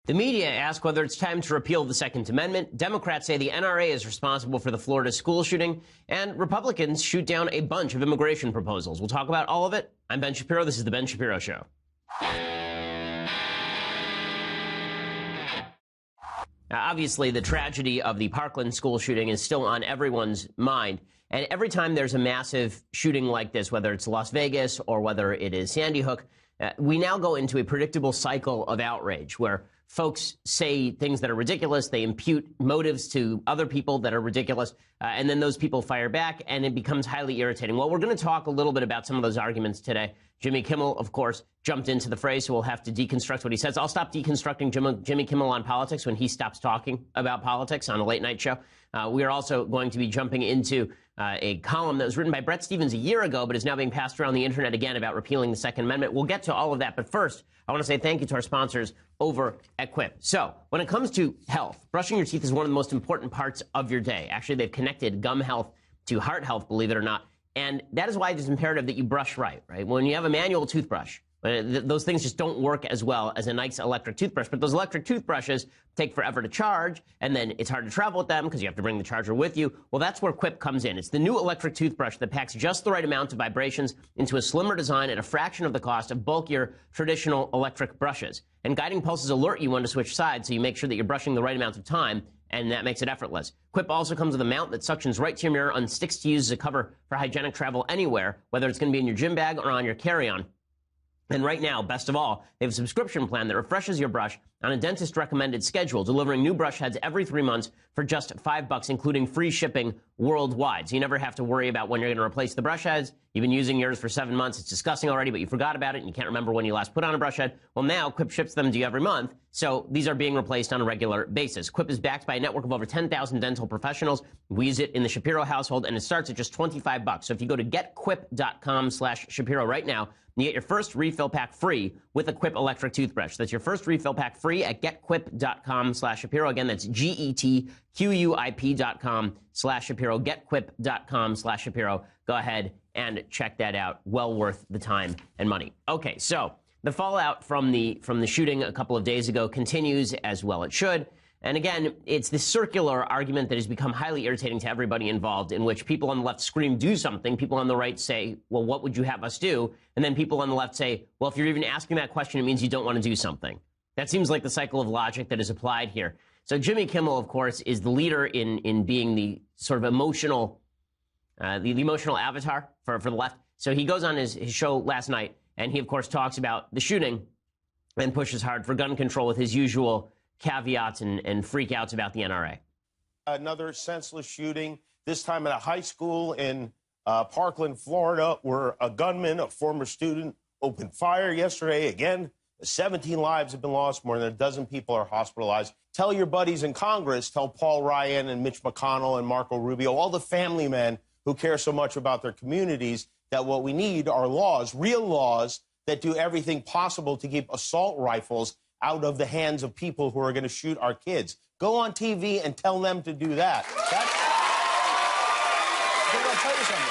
The media ask whether it's time to repeal the Second Amendment. Democrats say the NRA is responsible for the Florida school shooting. And Republicans shoot down a bunch of immigration proposals. We'll talk about all of it. I'm Ben Shapiro. This is The Ben Shapiro Show. Obviously, the tragedy of the Parkland school shooting is still on everyone's mind. And every time there's a massive shooting like this, whether it's Las Vegas or whether it is Sandy Hook, we now go into a predictable cycle of outrage where folks say things that are ridiculous. They impute motives to other people that are ridiculous. And then those people fire back, and it becomes highly irritating. Well, we're going to talk a little bit about some of those arguments today. Jimmy Kimmel, of course, jumped into the fray, so we'll have to deconstruct what he says. I'll stop deconstructing Jimmy Kimmel on politics when he stops talking about politics on a late-night show. We are also going to be jumping into a column that was written by Bret Stephens a year ago, but is now being passed around the internet again about repealing the Second Amendment. We'll get to all of that. But first, I want to say thank you to our sponsors over at Quip. So when it comes to health, brushing your teeth is one of the most important parts of your day. Actually, they've connected gum health to heart health, believe it or not. And that is why it is imperative that you brush right? When you have a manual toothbrush, those things just don't work as well as a nice electric toothbrush. But those electric toothbrushes take forever to charge, and then it's hard to travel with them because you have to bring the charger with you. Well, that's where Quip comes in. It's the new electric toothbrush that packs just the right amount of vibrations into a slimmer design at a fraction of the cost of bulkier traditional electric brushes. And guiding pulses alert you when to switch sides, so you make sure that you're brushing the right amount of time, and that makes it effortless. Quip also comes with a mount that suctions right to your mirror and sticks to use as a cover for hygienic travel anywhere, whether it's going to be in your gym bag or on your carry-on. And right now, best of all, they have a subscription plan that refreshes your brush on a dentist-recommended schedule, delivering new brush heads every 3 months for just $5, including free shipping worldwide. So you never have to worry about when you're going to replace the brush heads. You've been using yours for 7 months. It's disgusting already, but you forgot about it, and you can't remember when you last put on a brush head. Well, now Quip ships them to you every month, so these are being replaced on a regular basis. Quip is backed by a network of over 10,000 dental professionals. We use it in the Shapiro household, and it starts at just $25. So if you go to getquip.com/Shapiro right now, you get your first refill pack free with a Quip electric toothbrush. That's your first refill pack free at getquip.com/Shapiro. Again, that's getquip.com/Shapiro. Getquip.com/Shapiro. Go ahead and check that out. Well worth the time and money. Okay, so the fallout from the shooting a couple of days ago continues, as well it should. And again, it's this circular argument that has become highly irritating to everybody involved, in which people on the left scream, do something. People on the right say, well, what would you have us do? And then people on the left say, well, if you're even asking that question, it means you don't want to do something. That seems like the cycle of logic that is applied here. So Jimmy Kimmel, of course, is the leader in being the sort of emotional, the emotional avatar for the left. So he goes on his show last night, and he, of course, talks about the shooting and pushes hard for gun control with his usual caveats and freakouts about the NRA. Another senseless shooting, this time at a high school in Parkland, Florida, where a gunman, a former student, opened fire yesterday. Again, 17 lives have been lost. More than a dozen people are hospitalized. Tell your buddies in Congress, tell Paul Ryan and Mitch McConnell and Marco Rubio, all the family men who care so much about their communities, that what we need are laws, real laws, that do everything possible to keep assault rifles out of the hands of people who are going to shoot our kids. Go on TV and tell them to do that. I'll tell you something.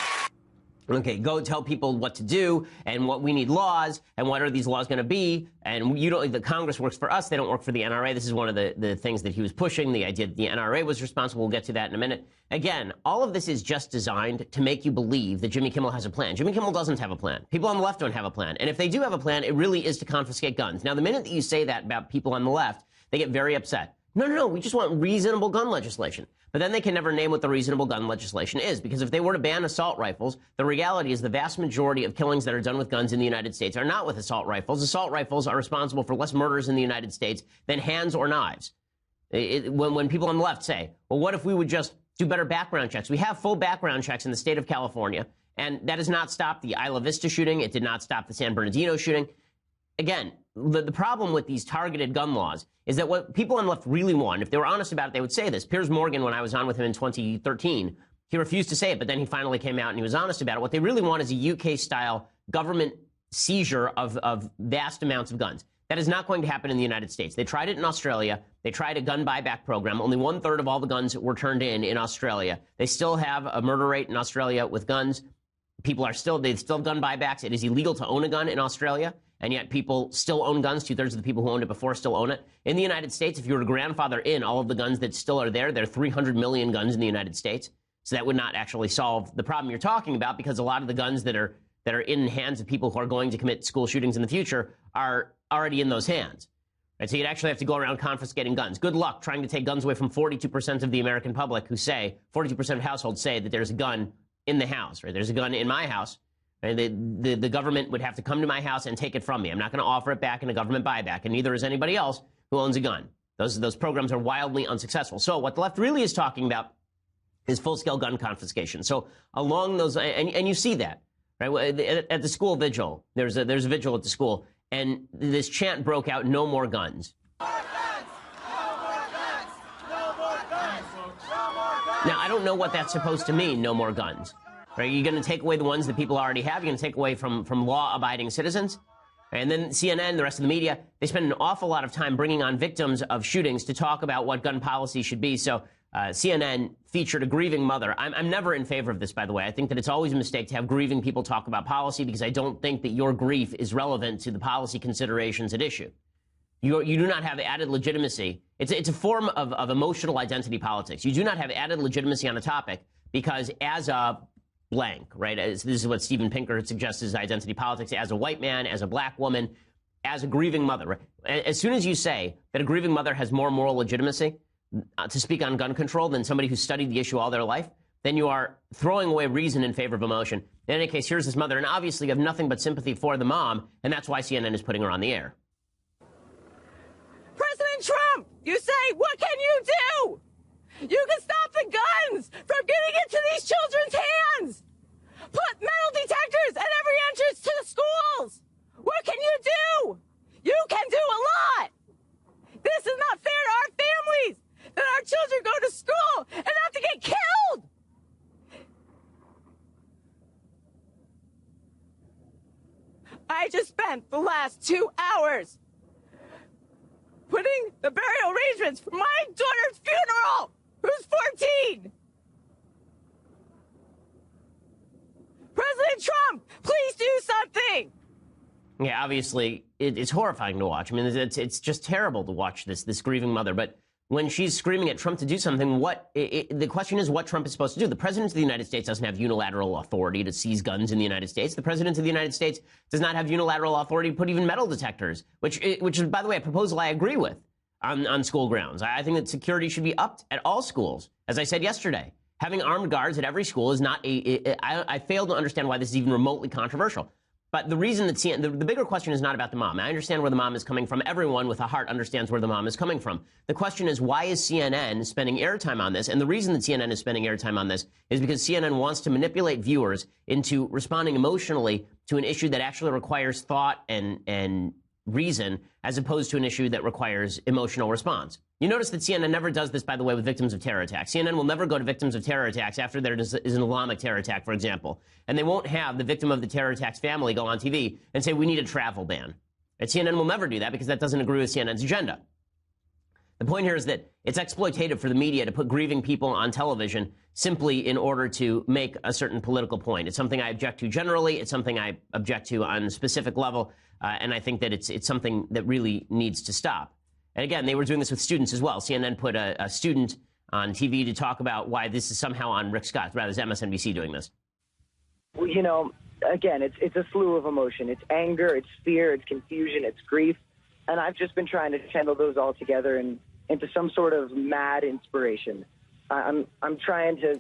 Okay, go tell people what to do and what we need laws and what are these laws going to be. And you don't, the Congress works for us. They don't work for the NRA. This is one of the things that he was pushing, the idea that the NRA was responsible. We'll get to that in a minute. Again, all of this is just designed to make you believe that Jimmy Kimmel has a plan. Jimmy Kimmel doesn't have a plan. People on the left don't have a plan. And if they do have a plan, it really is to confiscate guns. Now, the minute that you say that about people on the left, they get very upset. No, we just want reasonable gun legislation. But then they can never name what the reasonable gun legislation is, because if they were to ban assault rifles, the reality is the vast majority of killings that are done with guns in the United States are not with assault rifles. Assault rifles are responsible for less murders in the United States than hands or knives. When people on the left say, well, what if we would just do better background checks? We have full background checks in the state of California, and that has not stopped the Isla Vista shooting. It did not stop the San Bernardino shooting. Again, the problem with these targeted gun laws is that what people on the left really want, if they were honest about it, they would say this. Piers Morgan, when I was on with him in 2013, he refused to say it, but then he finally came out and he was honest about it. What they really want is a UK-style government seizure of vast amounts of guns. That is not going to happen in the United States. They tried it in Australia. They tried a gun buyback program. Only 1/3 of all the guns were turned in Australia. They still have a murder rate in Australia with guns. They still have gun buybacks. It is illegal to own a gun in Australia. and yet people still own guns. 2/3 of the people who owned it before still own it. In the United States, if you were to grandfather in all of the guns that still are there are 300 million guns in the United States. So that would not actually solve the problem you're talking about, because a lot of the guns that are in hands of people who are going to commit school shootings in the future are already in those hands. Right? So you'd actually have to go around confiscating guns. Good luck trying to take guns away from 42% of the American public who say, 42% of households say that there's a gun in the house, right? There's a gun in my house. Right? The government would have to come to my house and take it from me. I'm not going to offer it back in a government buyback, and neither is anybody else who owns a gun. Those programs are wildly unsuccessful. So what the left really is talking about is full-scale gun confiscation. So along those, and you see that. Right? At the school vigil, there's a vigil at the school, and this chant broke out, "No more guns." No more guns! No more guns! No more guns! No more guns! Now, I don't know what that's supposed to mean, no more guns. Right? You're going to take away the ones that people already have? You're going to take away from law-abiding citizens? And then CNN, the rest of the media, they spend an awful lot of time bringing on victims of shootings to talk about what gun policy should be. So CNN featured a grieving mother. I'm never in favor of this, by the way. I think that it's always a mistake to have grieving people talk about policy, because I don't think that your grief is relevant to the policy considerations at issue. You do not have added legitimacy. It's a form of emotional identity politics. You do not have added legitimacy on a topic because as a blank, right? This is what Steven Pinker suggests is identity politics. As a white man, as a black woman, as a grieving mother. Right? As soon as you say that a grieving mother has more moral legitimacy to speak on gun control than somebody who studied the issue all their life, then you are throwing away reason in favor of emotion. In any case, here's this mother, and obviously you have nothing but sympathy for the mom, and that's why CNN is putting her on the air. President Trump, you say, what can you do? You can stop the guns from getting into these children's hands. Put metal detectors at every entrance to the schools. What can you do? You can do a lot. This is not fair to our families, that our children go to school and have to get killed. I just spent the last 2 hours putting the burial arrangements for my daughter's funeral, who's 14. President Trump, please do something. Yeah, obviously, it's horrifying to watch. I mean, it's just terrible to watch this grieving mother. But when she's screaming at Trump to do something, the question is what Trump is supposed to do. The president of the United States doesn't have unilateral authority to seize guns in the United States. The president of the United States does not have unilateral authority to put even metal detectors, which is, by the way, a proposal I agree with on school grounds. I think that security should be upped at all schools. As I said yesterday, having armed guards at every school is not I fail to understand why this is even remotely controversial. But the reason that the bigger question is not about the mom. I understand where the mom is coming from. Everyone with a heart understands where the mom is coming from. The question is, why is CNN spending airtime on this? And the reason that CNN is spending airtime on this is because CNN wants to manipulate viewers into responding emotionally to an issue that actually requires thought and reason, as opposed to an issue that requires emotional response. You notice that CNN never does this, by the way, with victims of terror attacks. CNN will never go to victims of terror attacks after there is an Islamic terror attack, for example. And they won't have the victim of the terror attack's family go on TV and say, we need a travel ban. And CNN will never do that because that doesn't agree with CNN's agenda. The point here is that it's exploitative for the media to put grieving people on television simply in order to make a certain political point. It's something I object to generally. It's something I object to on a specific level. And I think that it's something that really needs to stop. And again, they were doing this with students as well. CNN put a student on TV to talk about why this is somehow on Rick Scott. Rather, it's MSNBC doing this. Well, you know, again, it's a slew of emotion. It's anger, it's fear, it's confusion, it's grief. And I've just been trying to channel those all together into some sort of mad inspiration. I'm trying to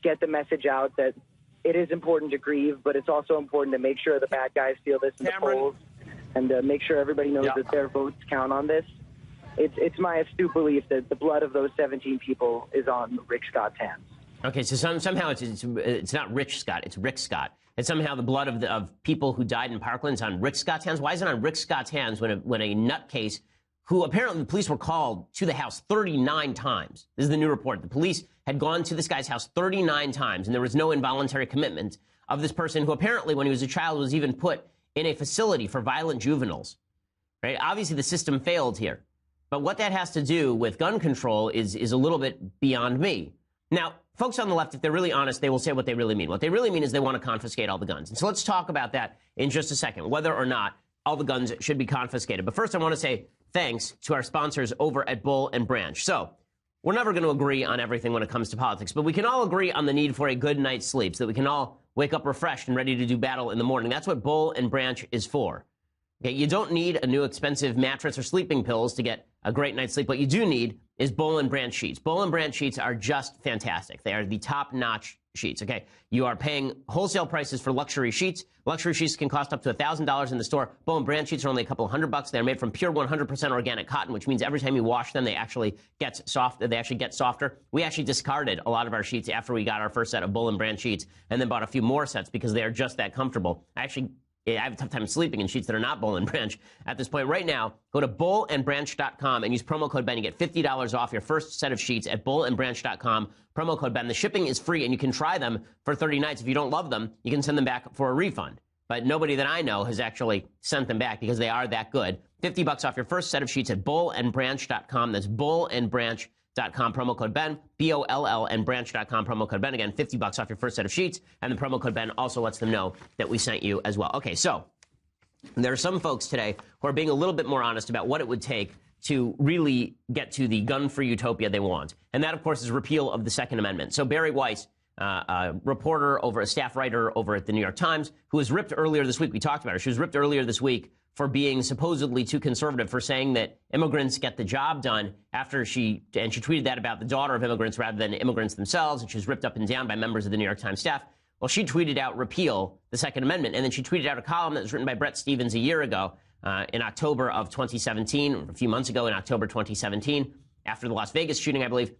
get the message out that it is important to grieve, but it's also important to make sure the bad guys feel this in the polls and to make sure everybody knows that their votes count on this. It's my astute belief that the blood of those 17 people is on Rick Scott's hands. Okay, so somehow it's not Rich Scott, it's Rick Scott. And somehow the blood of people who died in Parkland is on Rick Scott's hands. Why is it on Rick Scott's hands when a nutcase, who apparently the police were called to the house 39 times. This is the new report. The police had gone to this guy's house 39 times, and there was no involuntary commitment of this person who apparently, when he was a child, was even put in a facility for violent juveniles. Right? Obviously, the system failed here. But what that has to do with gun control is a little bit beyond me. Now, folks on the left, if they're really honest, they will say what they really mean. What they really mean is they want to confiscate all the guns. And so let's talk about that in just a second, whether or not all the guns should be confiscated. But first, I want to say thanks to our sponsors over at Bull and Branch. So we're never going to agree on everything when it comes to politics, but we can all agree on the need for a good night's sleep so that we can all wake up refreshed and ready to do battle in the morning. That's what Bull and Branch is for. Okay, you don't need a new expensive mattress or sleeping pills to get a great night's sleep. What you do need is Bull and Branch sheets. Bull and Branch sheets are just fantastic. They are the top-notch sheets, okay? You are paying wholesale prices for luxury sheets. Luxury sheets can cost up to $1,000 in the store. Bull and Branch sheets are only a couple $100. They're made from pure 100% organic cotton, which means every time you wash them, they actually get softer. We actually discarded a lot of our sheets after we got our first set of Bull and Branch sheets and then bought a few more sets because they are just that comfortable. I have a tough time sleeping in sheets that are not Bull and Branch at this point. Right now, go to bullandbranch.com and use promo code Ben. You get $50 off your first set of sheets at bullandbranch.com. Promo code Ben. The shipping is free, and you can try them for 30 nights. If you don't love them, you can send them back for a refund. But nobody that I know has actually sent them back because they are that good. $50 off your first set of sheets at bullandbranch.com. That's bullandbranch.com. Promo code Ben, BOLL, and branch.com, promo code Ben. Again, $50 off your first set of sheets, and the promo code Ben also lets them know that we sent you as well. Okay, so there are some folks today who are being a little bit more honest about what it would take to really get to the gun-free utopia they want. And that, of course, is repeal of the Second Amendment. So Barry Weiss, a reporter, a staff writer over at the New York Times, who was ripped earlier this week. We talked about her. She was ripped earlier this week for being supposedly too conservative, for saying that immigrants get the job done after she tweeted that about the daughter of immigrants rather than immigrants themselves, and she was ripped up and down by members of the New York Times staff. Well, she tweeted out repeal the Second Amendment, and then she tweeted out a column that was written by Bret Stephens a year ago in October of 2017, or a few months ago in October 2017, after the Las Vegas shooting, I believe.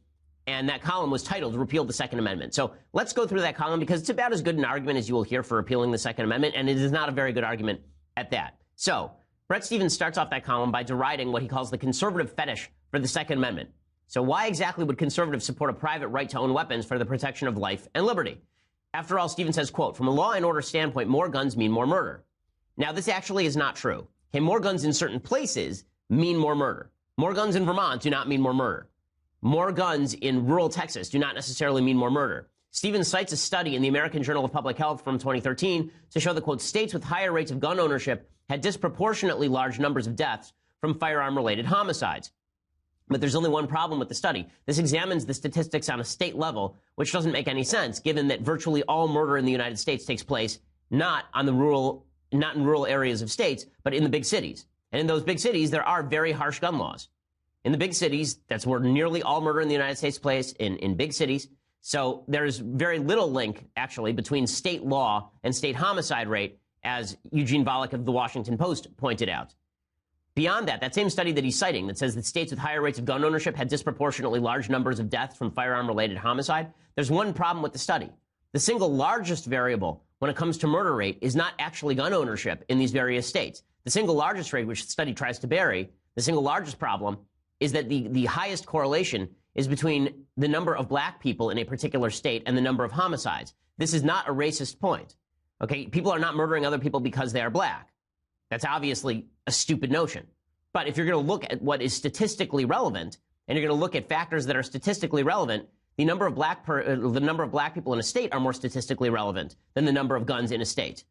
And that column was titled Repeal the Second Amendment. So let's go through that column because it's about as good an argument as you will hear for repealing the Second Amendment, and it is not a very good argument at that. So Bret Stephens starts off that column by deriding what he calls the conservative fetish for the Second Amendment. So why exactly would conservatives support a private right to own weapons for the protection of life and liberty? After all, Stephens says, quote, from a law and order standpoint, more guns mean more murder. Now, this actually is not true. Okay, more guns in certain places mean more murder. More guns in Vermont do not mean more murder. More guns in rural Texas do not necessarily mean more murder. Stephens cites a study in the American Journal of Public Health from 2013 to show that, quote, states with higher rates of gun ownership had disproportionately large numbers of deaths from firearm-related homicides. But there's only one problem with the study. This examines the statistics on a state level, which doesn't make any sense, given that virtually all murder in the United States takes place not in rural areas of states, but in the big cities. And in those big cities, there are very harsh gun laws. In the big cities, that's where nearly all murder in the United States takes place, in big cities. So there's very little link, actually, between state law and state homicide rate, as Eugene Volokh of the Washington Post pointed out. Beyond that, that same study that he's citing that says that states with higher rates of gun ownership had disproportionately large numbers of deaths from firearm-related homicide, there's one problem with the study. The single largest variable when it comes to murder rate is not actually gun ownership in these various states. The single largest rate, which the study tries to bury, the single largest problem is that the highest correlation is between the number of black people in a particular state and the number of homicides. This is not a racist point. Okay, people are not murdering other people because they are black. That's obviously a stupid notion. But if you're going to look at what is statistically relevant, and you're going to look at factors that are statistically relevant, the number of black people in a state are more statistically relevant than the number of guns in a state.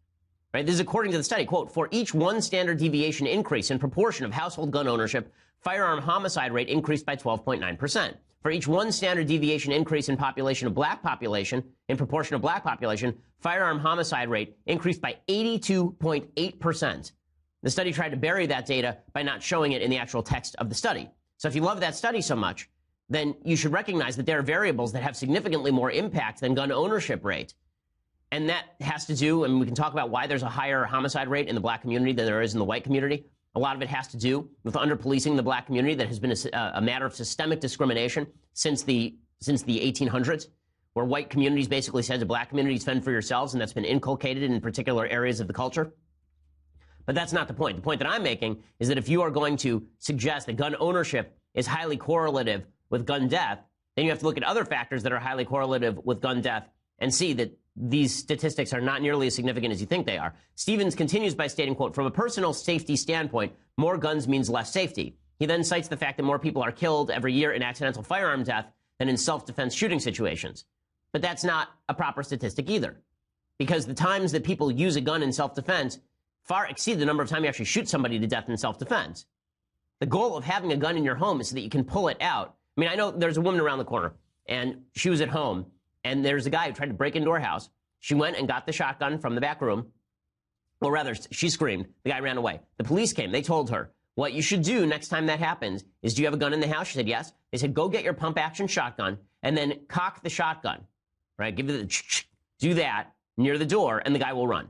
Right? This is according to the study. Quote, for each one standard deviation increase in proportion of household gun ownership, firearm homicide rate increased by 12.9%. For each one standard deviation increase in proportion of black population, firearm homicide rate increased by 82.8%. The study tried to bury that data by not showing it in the actual text of the study. So if you love that study so much, then you should recognize that there are variables that have significantly more impact than gun ownership rate. And that has to do, and we can talk about why there's a higher homicide rate in the black community than there is in the white community. A lot of it has to do with under-policing the black community that has been a matter of systemic discrimination since the 1800s, where white communities basically said to black communities, fend for yourselves, and that's been inculcated in particular areas of the culture. But that's not the point. The point that I'm making is that if you are going to suggest that gun ownership is highly correlative with gun death, then you have to look at other factors that are highly correlative with gun death and see that these statistics are not nearly as significant as you think they are. Stephens continues by stating, quote, from a personal safety standpoint, more guns means less safety. He then cites the fact that more people are killed every year in accidental firearm death than in self-defense shooting situations. But that's not a proper statistic either, because the times that people use a gun in self-defense far exceed the number of times you actually shoot somebody to death in self-defense. The goal of having a gun in your home is so that you can pull it out. I mean, I know there's a woman around the corner, and she was at home, and there's a guy who tried to break into her house. She went and got the shotgun from the back room. Well, rather, she screamed. The guy ran away. The police came. They told her, what you should do next time that happens is, do you have a gun in the house? She said, yes. They said, go get your pump-action shotgun and then cock the shotgun, right? Give it do that near the door, and the guy will run.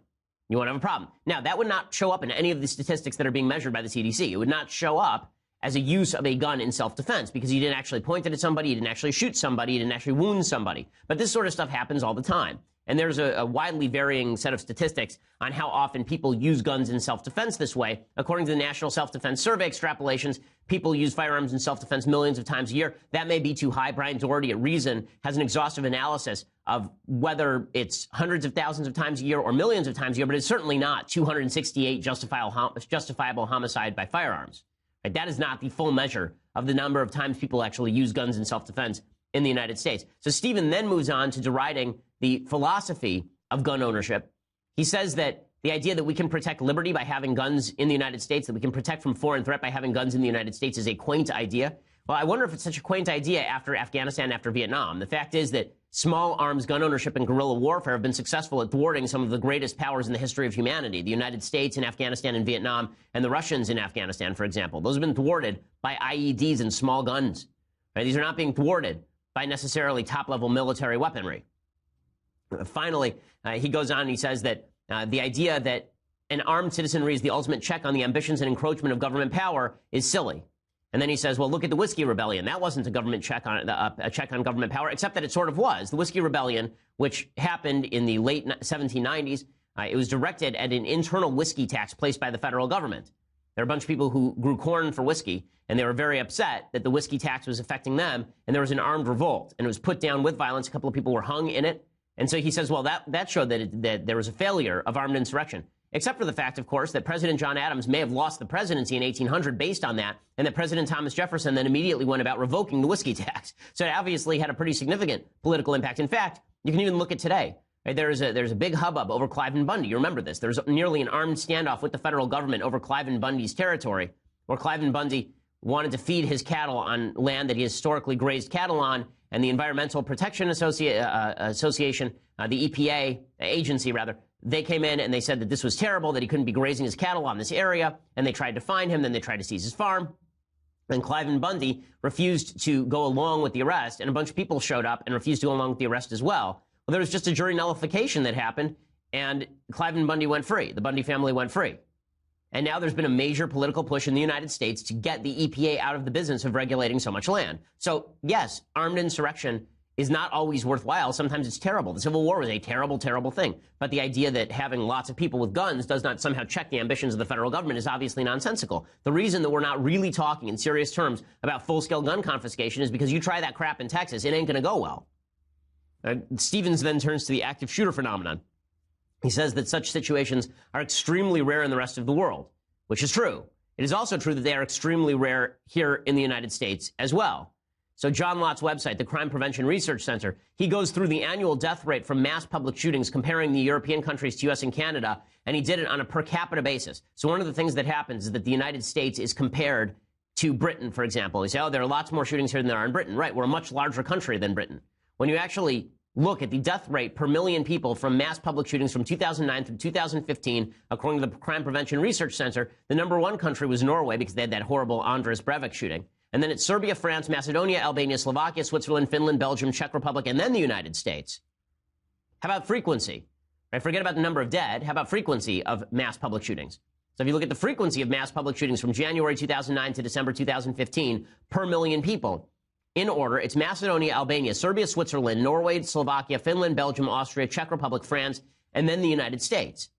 You won't have a problem. Now, that would not show up in any of the statistics that are being measured by the CDC. It would not show up as a use of a gun in self-defense because you didn't actually point it at somebody, you didn't actually shoot somebody, you didn't actually wound somebody. But this sort of stuff happens all the time. And there's a widely varying set of statistics on how often people use guns in self-defense this way. According to the National Self-Defense Survey extrapolations, people use firearms in self-defense millions of times a year. That may be too high. Brian Doherty at Reason has an exhaustive analysis of whether it's hundreds of thousands of times a year or millions of times a year, but it's certainly not 268 justifiable homicide by firearms. Right? That is not the full measure of the number of times people actually use guns in self-defense in the United States. So Stephen then moves on to deriding the philosophy of gun ownership. He says that the idea that we can protect liberty by having guns in the United States, that we can protect from foreign threat by having guns in the United States is a quaint idea. Well, I wonder if it's such a quaint idea after Afghanistan, after Vietnam. The fact is that small arms gun ownership and guerrilla warfare have been successful at thwarting some of the greatest powers in the history of humanity. The United States in Afghanistan and Vietnam, and the Russians in Afghanistan, for example. Those have been thwarted by IEDs and small guns. Right? These are not being thwarted by necessarily top-level military weaponry. Finally, he goes on and he says that the idea that an armed citizenry is the ultimate check on the ambitions and encroachment of government power is silly. And then he says, well, look at the Whiskey Rebellion. That wasn't a government check on a check on government power, except that it sort of was. The Whiskey Rebellion, which happened in the late 1790s, it was directed at an internal whiskey tax placed by the federal government. There were a bunch of people who grew corn for whiskey, and they were very upset that the whiskey tax was affecting them, and there was an armed revolt, and it was put down with violence. A couple of people were hung in it. And so he says, well, that showed that there was a failure of armed insurrection, except for the fact, of course, that President John Adams may have lost the presidency in 1800 based on that, and that President Thomas Jefferson then immediately went about revoking the whiskey tax. So it obviously had a pretty significant political impact. In fact, you can even look at today. Right? There's a big hubbub over Cliven Bundy. You remember this. There's nearly an armed standoff with the federal government over Cliven Bundy's territory, where Cliven Bundy wanted to feed his cattle on land that he historically grazed cattle on, and the Environmental Protection Association, the EPA agency, rather, they came in and they said that this was terrible, that he couldn't be grazing his cattle on this area, and they tried to fine him, then they tried to seize his farm. And Cliven Bundy refused to go along with the arrest, and a bunch of people showed up and refused to go along with the arrest as well. Well, there was just a jury nullification that happened, and Cliven Bundy went free. The Bundy family went free. And now there's been a major political push in the United States to get the EPA out of the business of regulating so much land. So, yes, armed insurrection is not always worthwhile. Sometimes it's terrible. The Civil War was a terrible, terrible thing. But the idea that having lots of people with guns does not somehow check the ambitions of the federal government is obviously nonsensical. The reason that we're not really talking in serious terms about full-scale gun confiscation is because you try that crap in Texas, it ain't going to go well. Stevens then turns to the active shooter phenomenon. He says that such situations are extremely rare in the rest of the world, which is true. It is also true that they are extremely rare here in the United States as well. So John Lott's website, the Crime Prevention Research Center, he goes through the annual death rate from mass public shootings, comparing the European countries to U.S. and Canada, and he did it on a per capita basis. So one of the things that happens is that the United States is compared to Britain, for example. You say, oh, there are lots more shootings here than there are in Britain. Right, we're a much larger country than Britain. When you actually look at the death rate per million people from mass public shootings from 2009 through 2015, according to the Crime Prevention Research Center, the number one country was Norway because they had that horrible Andres Breivik shooting. And then it's Serbia, France, Macedonia, Albania, Slovakia, Switzerland, Finland, Belgium, Czech Republic, and then the United States. How about frequency? Right, forget about the number of dead. How about frequency of mass public shootings? So if you look at the frequency of mass public shootings from January 2009 to December 2015 per million people, in order, it's Macedonia, Albania, Serbia, Switzerland, Norway, Slovakia, Finland, Belgium, Austria, Czech Republic, France, and then the United States.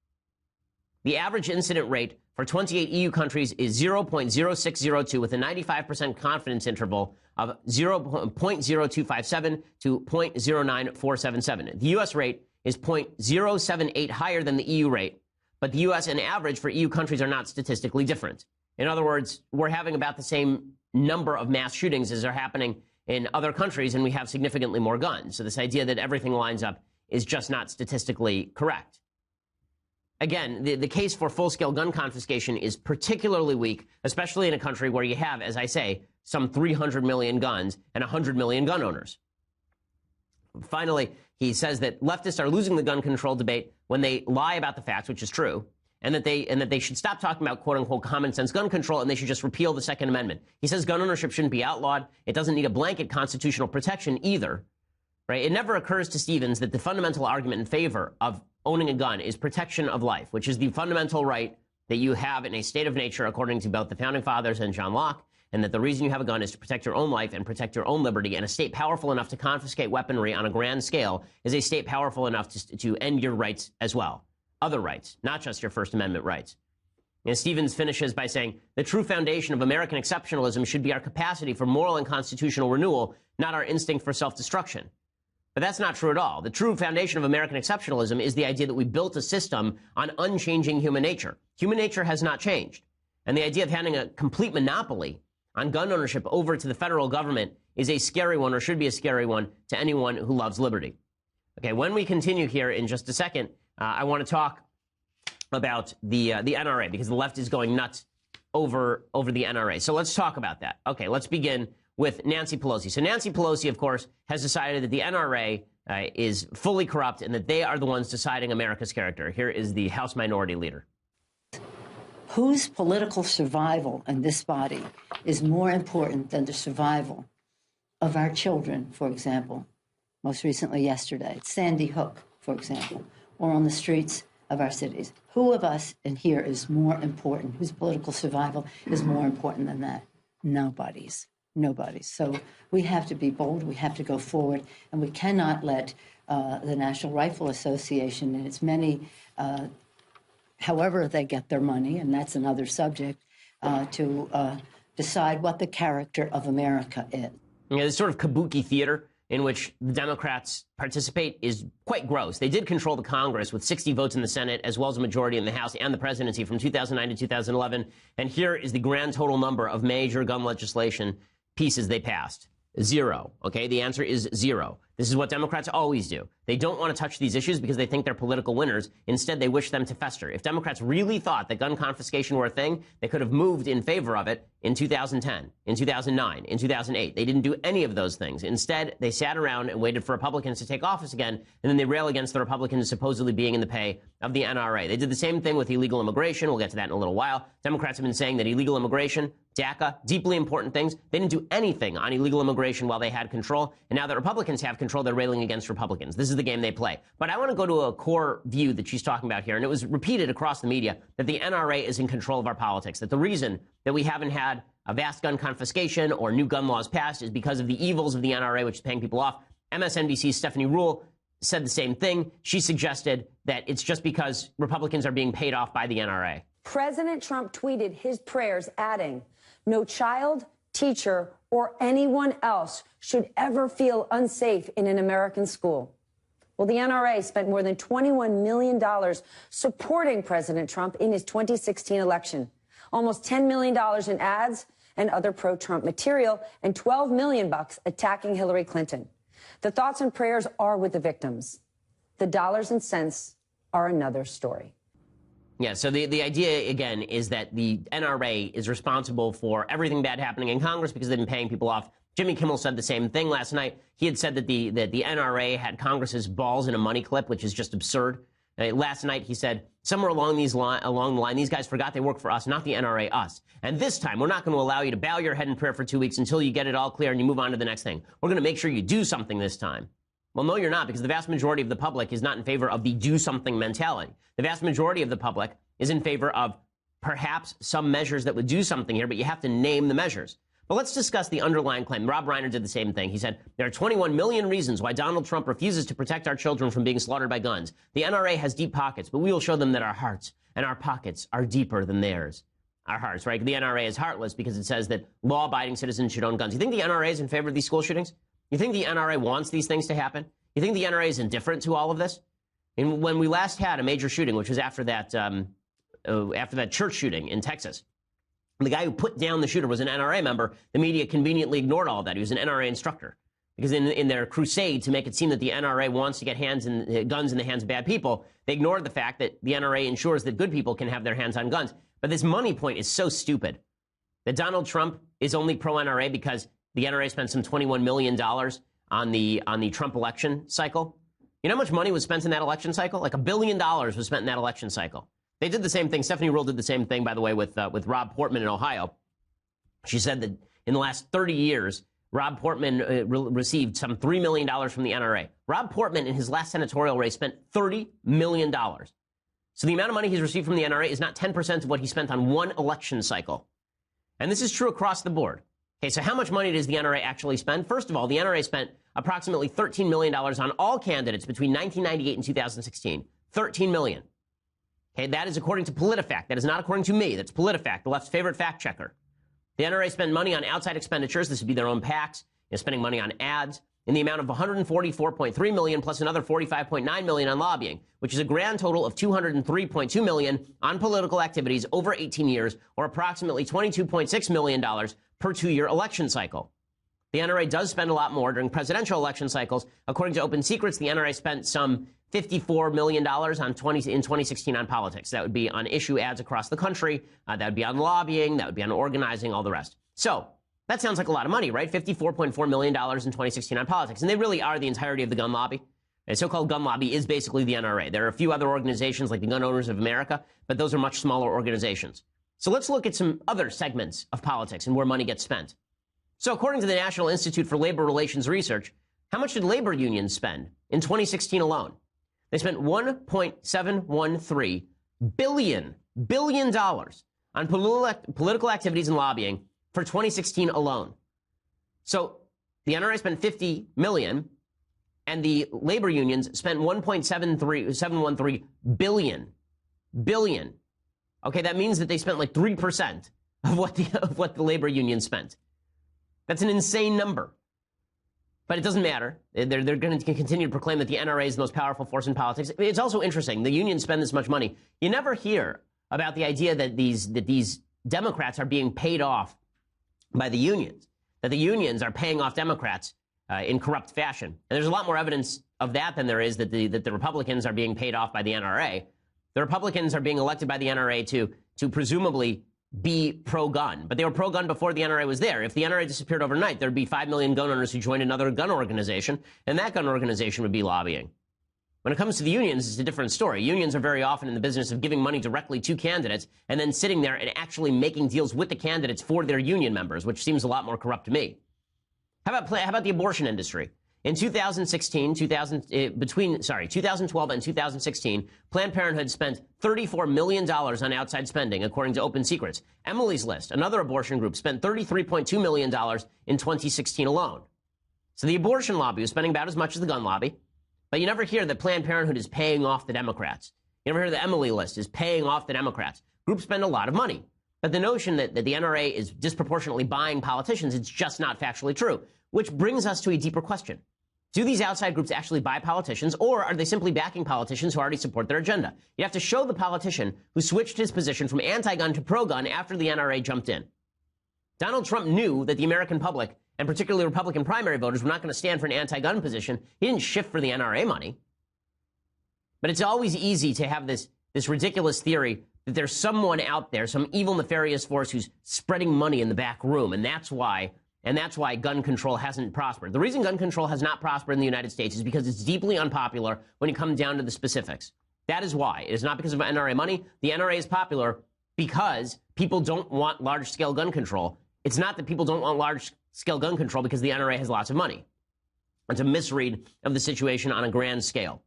The average incident rate for 28 EU countries is 0.0602 with a 95% confidence interval of 0.0257 to 0.09477. The U.S. rate is 0.078 higher than the EU rate, but the U.S. and average for EU countries are not statistically different. In other words, we're having about the same number of mass shootings as are happening in other countries, and we have significantly more guns. So this idea that everything lines up is just not statistically correct. again, the case for full-scale gun confiscation is particularly weak, especially in a country where you have, as I say, some 300 million guns and 100 million gun owners. Finally, he says that leftists are losing the gun control debate when they lie about the facts, which is true, and that they should stop talking about quote-unquote common sense gun control, and they should just repeal the Second Amendment. He says gun ownership shouldn't be outlawed. It doesn't need a blanket constitutional protection either. Right? It never occurs to Stevens that the fundamental argument in favor of owning a gun is protection of life, which is the fundamental right that you have in a state of nature, according to both the Founding Fathers and John Locke, and that the reason you have a gun is to protect your own life and protect your own liberty. And a state powerful enough to confiscate weaponry on a grand scale is a state powerful enough to end your rights as well. Other rights, not just your First Amendment rights. And Stevens finishes by saying, the true foundation of American exceptionalism should be our capacity for moral and constitutional renewal, not our instinct for self-destruction. But that's not true at all. The true foundation of American exceptionalism is the idea that we built a system on unchanging human nature. Human nature has not changed. And the idea of handing a complete monopoly on gun ownership over to the federal government is a scary one, or should be a scary one, to anyone who loves liberty. Okay, when we continue here in just a second, I want to talk about the NRA, because the left is going nuts over the NRA. So let's talk about that. Okay, let's begin with Nancy Pelosi. So Nancy Pelosi, of course, has decided that the NRA is fully corrupt and that they are the ones deciding America's character. Here is the House Minority Leader. Whose political survival in this body is more important than the survival of our children, for example? Most recently yesterday, Sandy Hook, for example, or on the streets of our cities. Who of us in here is more important? Whose political survival is more important than that? Nobody's. Nobody's. So we have to be bold. We have to go forward. And we cannot let the National Rifle Association and its many, however they get their money, and that's another subject, to decide what the character of America is. Yeah, this sort of kabuki theater in which the Democrats participate is quite gross. They did control the Congress with 60 votes in the Senate, as well as a majority in the House and the presidency from 2009 to 2011. And here is the grand total number of major gun legislation pieces they passed. 0. Okay, the answer is 0. This is what Democrats always do. They don't want to touch these issues because they think they're political winners. Instead, they wish them to fester. If Democrats really thought that gun confiscation were a thing, they could have moved in favor of it in 2010, in 2009, in 2008. They didn't do any of those things. Instead, they sat around and waited for Republicans to take office again, and then they rail against the Republicans supposedly being in the pay of the NRA. They did the same thing with illegal immigration. We'll get to that in a little while. Democrats have been saying that illegal immigration, DACA, deeply important things. They didn't do anything on illegal immigration while they had control, and now that Republicans have control, they're railing against Republicans. This is the game they play. But I want to go to a core view that she's talking about here, and it was repeated across the media, that the NRA is in control of our politics, that the reason that we haven't had a vast gun confiscation or new gun laws passed is because of the evils of the NRA, which is paying people off. MSNBC's Stephanie Ruhle said the same thing. She suggested that it's just because Republicans are being paid off by the NRA. President Trump tweeted his prayers, adding, "No child, teacher, or anyone else should ever feel unsafe in an American school." Well, the NRA spent more than $21 million supporting President Trump in his 2016 election. Almost $10 million in ads and other pro-Trump material, and $12 million attacking Hillary Clinton. The thoughts and prayers are with the victims. The dollars and cents are another story. Yeah, so the idea, again, is that the NRA is responsible for everything bad happening in Congress because they've been paying people off. Jimmy Kimmel said the same thing last night. He had said that the NRA had Congress's balls in a money clip, which is just absurd. Last night, he said, somewhere along the line, these guys forgot they work for us, not the NRA, us. And this time, we're not going to allow you to bow your head in prayer for 2 weeks until you get it all clear and you move on to the next thing. We're going to make sure you do something this time. Well, no, you're not, because the vast majority of the public is not in favor of the do something mentality. The vast majority of the public is in favor of perhaps some measures that would do something here, but you have to name the measures. But let's discuss the underlying claim. Rob Reiner did the same thing. He said, there are 21 million reasons why Donald Trump refuses to protect our children from being slaughtered by guns. The NRA has deep pockets, but we will show them that our hearts and our pockets are deeper than theirs. Our hearts, right? The NRA is heartless because it says that law-abiding citizens should own guns. You think the NRA is in favor of these school shootings? You think the NRA wants these things to happen? You think the NRA is indifferent to all of this? And when we last had a major shooting, which was after that church shooting in Texas, the guy who put down the shooter was an NRA member. The media conveniently ignored all of that. He was an NRA instructor. because in their crusade to make it seem that the NRA wants to get guns in the hands of bad people, they ignored the fact that the NRA ensures that good people can have their hands on guns. But this money point is so stupid that Donald Trump is only pro-NRA because the NRA spent some $21 million on the Trump election cycle. You know how much money was spent in that election cycle? Like $1 billion was spent in that election cycle. They did the same thing. Stephanie Ruhle did the same thing, by the way, with Rob Portman in Ohio. She said that in the last 30 years, Rob Portman received some $3 million from the NRA. Rob Portman, in his last senatorial race, spent $30 million. So the amount of money he's received from the NRA is not 10% of what he spent on one election cycle. And this is true across the board. Okay, so how much money does the NRA actually spend? First of all, the NRA spent approximately $13 million on all candidates between 1998 and 2016. $13 million. Okay, that is according to PolitiFact. That is not according to me. That's PolitiFact, the left's favorite fact checker. The NRA spent money on outside expenditures. This would be their own PACs. They're spending money on ads in the amount of $144.3 million plus another $45.9 million on lobbying, which is a grand total of $203.2 million on political activities over 18 years, or approximately $22.6 million per two-year election cycle. The NRA does spend a lot more during presidential election cycles. According to Open Secrets, the NRA spent some $54 million in 2016 on politics. That would be on issue ads across the country. That would be on lobbying. That would be on organizing, all the rest. So that sounds like a lot of money, right? $54.4 million in 2016 on politics. And they really are the entirety of the gun lobby. The so-called gun lobby is basically the NRA. There are a few other organizations like the Gun Owners of America, but those are much smaller organizations. So let's look at some other segments of politics and where money gets spent. So according to the National Institute for Labor Relations Research, how much did labor unions spend in 2016 alone? They spent $1.713 billion on political activities and lobbying for 2016 alone. So the NRA spent $50 million, and the labor unions spent $1.713 billion. Okay, that means that they spent like 3% of what the labor union spent. That's an insane number. But it doesn't matter. They're going to continue to proclaim that the NRA is the most powerful force in politics. It's also interesting. The unions spend this much money. You never hear about the idea that these Democrats are being paid off by the unions, that the unions are paying off Democrats in corrupt fashion. And there's a lot more evidence of that than there is that the Republicans are being paid off by the NRA. The Republicans are being elected by the NRA to presumably be pro-gun. But they were pro-gun before the NRA was there. If the NRA disappeared overnight, there'd be 5 million gun owners who joined another gun organization, and that gun organization would be lobbying. When it comes to the unions, it's a different story. Unions are very often in the business of giving money directly to candidates and then sitting there and actually making deals with the candidates for their union members, which seems a lot more corrupt to me. How about the abortion industry? In 2012 and 2016, Planned Parenthood spent $34 million on outside spending, according to Open Secrets. Emily's List, another abortion group, spent $33.2 million in 2016 alone. So the abortion lobby was spending about as much as the gun lobby, but you never hear that Planned Parenthood is paying off the Democrats. You never hear the Emily List is paying off the Democrats. Groups spend a lot of money. But the notion that the NRA is disproportionately buying politicians, it's just not factually true, which brings us to a deeper question. Do these outside groups actually buy politicians, or are they simply backing politicians who already support their agenda? You have to show the politician who switched his position from anti-gun to pro-gun after the NRA jumped in. Donald Trump knew that the American public, and particularly Republican primary voters, were not going to stand for an anti-gun position. He didn't shift for the NRA money. But it's always easy to have this ridiculous theory that there's someone out there, some evil, nefarious force who's spreading money in the back room, and that's why gun control hasn't prospered. The reason gun control has not prospered in the United States is because it's deeply unpopular when you come down to the specifics. That is why. It is not because of NRA money. The NRA is popular because people don't want large-scale gun control. It's not that people don't want large-scale gun control because the NRA has lots of money. It's a misread of the situation on a grand scale.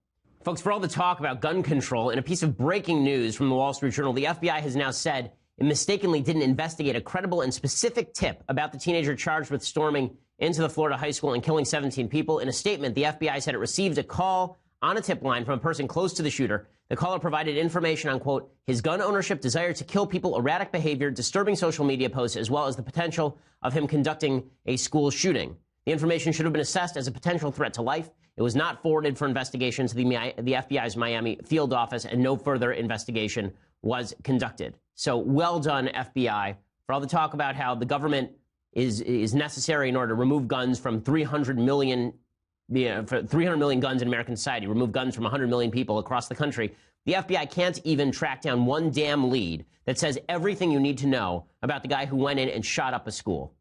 Folks, for all the talk about gun control, in a piece of breaking news from the Wall Street Journal, the FBI has now said it mistakenly didn't investigate a credible and specific tip about the teenager charged with storming into the Florida high school and killing 17 people. In a statement, the FBI said it received a call on a tip line from a person close to the shooter. The caller provided information on, quote, his gun ownership, desire to kill people, erratic behavior, disturbing social media posts, as well as the potential of him conducting a school shooting. The information should have been assessed as a potential threat to life. It was not forwarded for investigation to the FBI's Miami field office, and no further investigation was conducted. So well done, FBI, for all the talk about how the government is necessary in order to remove guns from 300 million guns in American society, remove guns from 100 million people across the country. The FBI can't even track down one damn lead that says everything you need to know about the guy who went in and shot up a school.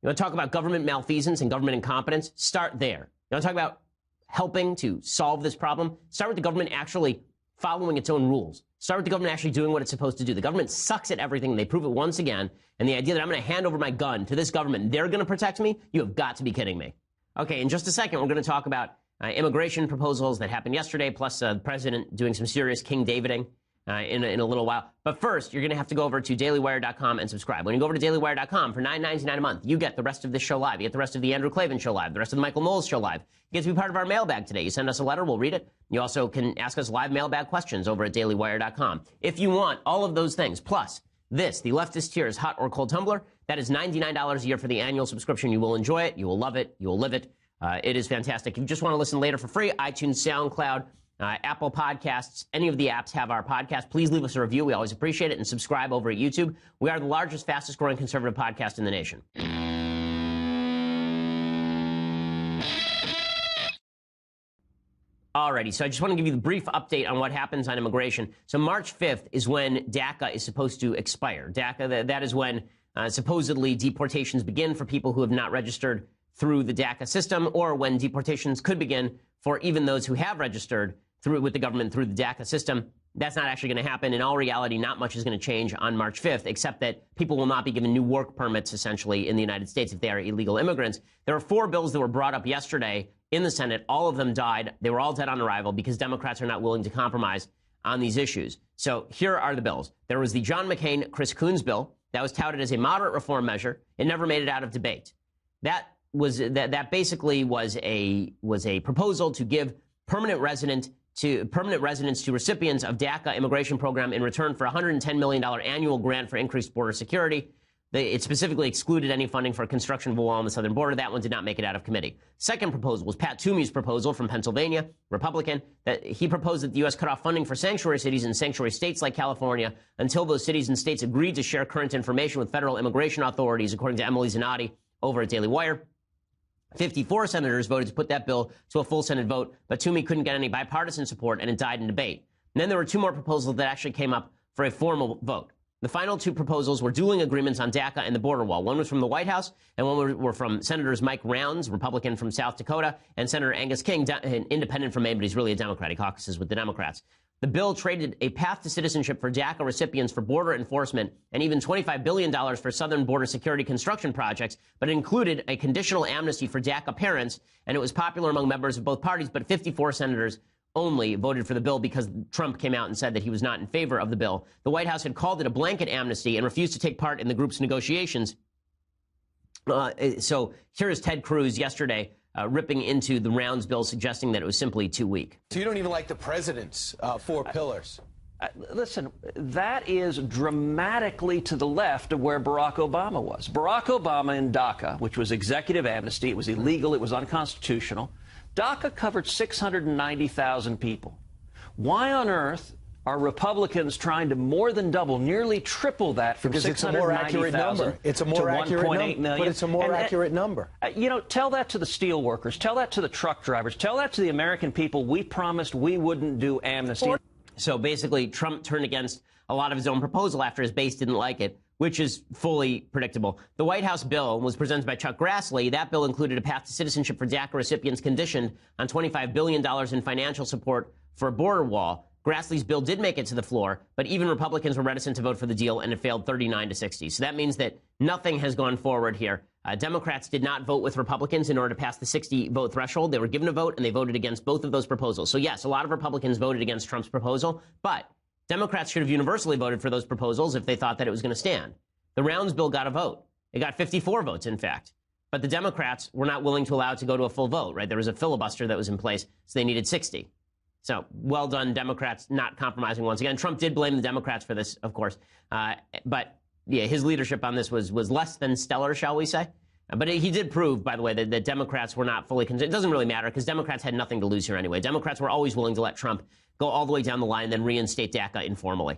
You want to talk about government malfeasance and government incompetence? Start there. You want to talk about helping to solve this problem? Start with the government actually following its own rules. Start with the government actually doing what it's supposed to do. The government sucks at everything, and they prove it once again. And the idea that I'm going to hand over my gun to this government and they're going to protect me, you have got to be kidding me. Okay, in just a second, we're going to talk about immigration proposals that happened yesterday, plus the president doing some serious King Daviding in a little while. But first, you're going to have to go over to dailywire.com and subscribe. When you go over to dailywire.com for $9.99 a month, you get the rest of this show live. You get the rest of the Andrew Klavan show live, the rest of the Michael Knowles show live. You get to be part of our mailbag today. You send us a letter, we'll read it. You also can ask us live mailbag questions over at dailywire.com. If you want all of those things, plus this, the Leftist Tears Hot or Cold Tumbler, that is $99 a year for the annual subscription. You will enjoy it. You will love it. You will live it. It is fantastic. If you just want to listen later for free, iTunes, SoundCloud, Apple Podcasts, any of the apps have our podcast. Please leave us a review. We always appreciate it. And subscribe over at YouTube. We are the largest, fastest growing conservative podcast in the nation. Alrighty, so I just want to give you the brief update on what happens on immigration. So March 5th is when DACA is supposed to expire. DACA, that is when supposedly deportations begin for people who have not registered through the DACA system, or when deportations could begin for even those who have registered through with the government through the DACA system. That's not actually going to happen. In all reality, not much is going to change on March 5th, except that people will not be given new work permits, essentially, in the United States if they are illegal immigrants. There are 4 bills that were brought up yesterday in the Senate. All of them died. They were all dead on arrival because Democrats are not willing to compromise on these issues. So here are the bills. There was the John McCain, Chris Coons bill that was touted as a moderate reform measure. It never made it out of debate. That basically was a proposal to give permanent residents to recipients of DACA immigration program in return for $110 million annual grant for increased border security. It specifically excluded any funding for construction of a wall on the southern border. That one did not make it out of committee. Second proposal was Pat Toomey's proposal from Pennsylvania, Republican, that he proposed that the U.S. cut off funding for sanctuary cities and sanctuary states like California until those cities and states agreed to share current information with federal immigration authorities, according to Emily Zanotti over at Daily Wire. 54 senators voted to put that bill to a full Senate vote, but Toomey couldn't get any bipartisan support, and it died in debate. And then there were 2 more proposals that actually came up for a formal vote. The final 2 proposals were dueling agreements on DACA and the border wall. One was from the White House, and one were from Senators Mike Rounds, Republican from South Dakota, and Senator Angus King, an independent from Maine, but he's really a Democrat. He caucuses with the Democrats. The bill traded a path to citizenship for DACA recipients for border enforcement and even $25 billion for southern border security construction projects, but it included a conditional amnesty for DACA parents, and it was popular among members of both parties, but 54 senators only voted for the bill because Trump came out and said that he was not in favor of the bill. The White House had called it a blanket amnesty and refused to take part in the group's negotiations. So here is Ted Cruz yesterday ripping into the Rounds bill, suggesting that it was simply too weak. So you don't even like the president's 4 pillars? Listen, that is dramatically to the left of where Barack Obama was. Barack Obama in DACA, which was executive amnesty, it was illegal, it was unconstitutional. DACA covered 690,000 people. Why on earth are Republicans trying to more than double, nearly triple that from 690,000 It's a more accurate number. But it's a more accurate number. You know, tell that to the steel workers. Tell that to the truck drivers. Tell that to the American people. We promised we wouldn't do amnesty. So basically, Trump turned against a lot of his own proposal after his base didn't like it, which is fully predictable. The White House bill was presented by Chuck Grassley. That bill included a path to citizenship for DACA recipients conditioned on $25 billion in financial support for a border wall. Grassley's bill did make it to the floor, but even Republicans were reticent to vote for the deal, and it failed 39-60. So that means that nothing has gone forward here. Democrats did not vote with Republicans in order to pass the 60-vote threshold. They were given a vote, and they voted against both of those proposals. So, yes, a lot of Republicans voted against Trump's proposal, but Democrats should have universally voted for those proposals if they thought that it was going to stand. The Rounds bill got a vote. It got 54 votes, in fact. But the Democrats were not willing to allow it to go to a full vote, right? There was a filibuster that was in place, so they needed 60. So, well done, Democrats, not compromising once again. Trump did blame the Democrats for this, of course. But, yeah, his leadership on this was less than stellar, shall we say. But he did prove, by the way, that Democrats were not fully concerned. It doesn't really matter because Democrats had nothing to lose here anyway. Democrats were always willing to let Trump go all the way down the line and then reinstate DACA informally.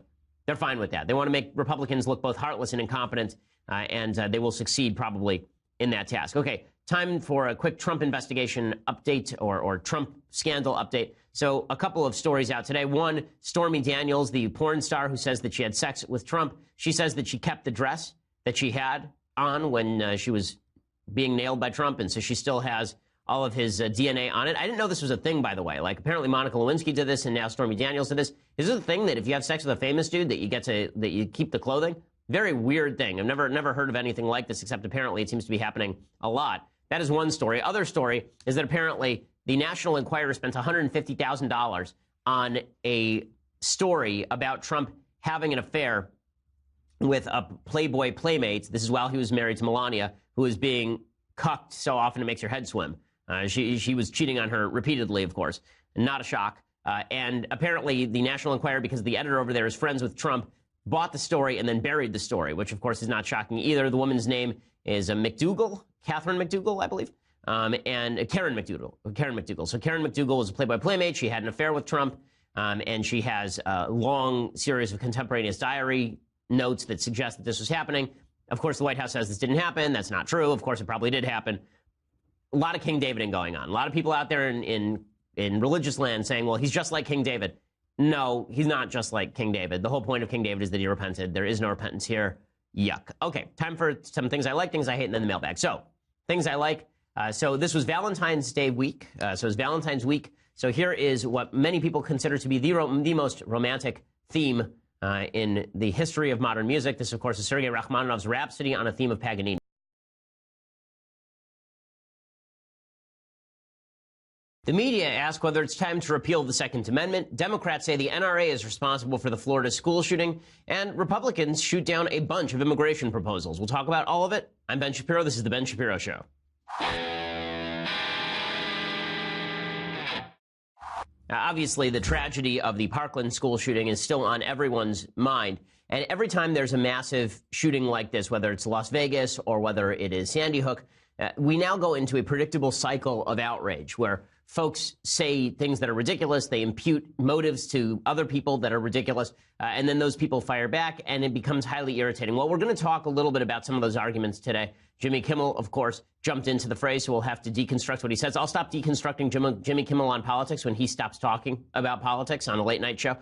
They're fine with that. They want to make Republicans look both heartless and incompetent, and they will succeed probably in that task. Okay, time for a quick Trump investigation update or Trump scandal update. So a couple of stories out today. One, Stormy Daniels, the porn star who says that she had sex with Trump. She says that she kept the dress that she had on when she was being nailed by Trump, and so she still has all of his DNA on it. I didn't know this was a thing, by the way. Like, apparently Monica Lewinsky did this, and now Stormy Daniels did this. Is this a thing that if you have sex with a famous dude that you keep the clothing? Very weird thing. I've never heard of anything like this, except apparently it seems to be happening a lot. That is one story. Other story is that apparently the National Enquirer spent $150,000 on a story about Trump having an affair with a Playboy playmate. This is while he was married to Melania, who is being cucked so often it makes your head swim. She was cheating on her repeatedly, of course. Not a shock. And apparently the National Enquirer, because the editor over there is friends with Trump, bought the story and then buried the story, which, of course, is not shocking either. The woman's name is McDougal, Catherine McDougal, I believe, and Karen McDougal. So Karen McDougal was a Playboy playmate. She had an affair with Trump, and she has a long series of contemporaneous diary notes that suggest that this was happening. Of course, the White House says this didn't happen. That's not true. Of course, it probably did happen. A lot of King Daviding going on. A lot of people out there in religious land saying, well, he's just like King David. No, he's not just like King David. The whole point of King David is that he repented. There is no repentance here. Yuck. Okay, time for some things I like, things I hate, and then the mailbag. So, things I like. So this was Valentine's Day week. So it's Valentine's week. So here is what many people consider to be the most romantic theme in the history of modern music. This, of course, is Sergei Rachmaninoff's Rhapsody on a Theme of Paganini. The media ask whether it's time to repeal the Second Amendment. Democrats say the NRA is responsible for the Florida school shooting. And Republicans shoot down a bunch of immigration proposals. We'll talk about all of it. I'm Ben Shapiro. This is The Ben Shapiro Show. Obviously, the tragedy of the Parkland school shooting is still on everyone's mind. And every time there's a massive shooting like this, whether it's Las Vegas or whether it is Sandy Hook, we now go into a predictable cycle of outrage where folks say things that are ridiculous. They impute motives to other people that are ridiculous, and then those people fire back, and it becomes highly irritating. Well, we're going to talk a little bit about some of those arguments today. Jimmy Kimmel, of course, jumped into the fray, so we'll have to deconstruct what he says. I'll stop deconstructing Jimmy Kimmel on politics when he stops talking about politics on a late-night show.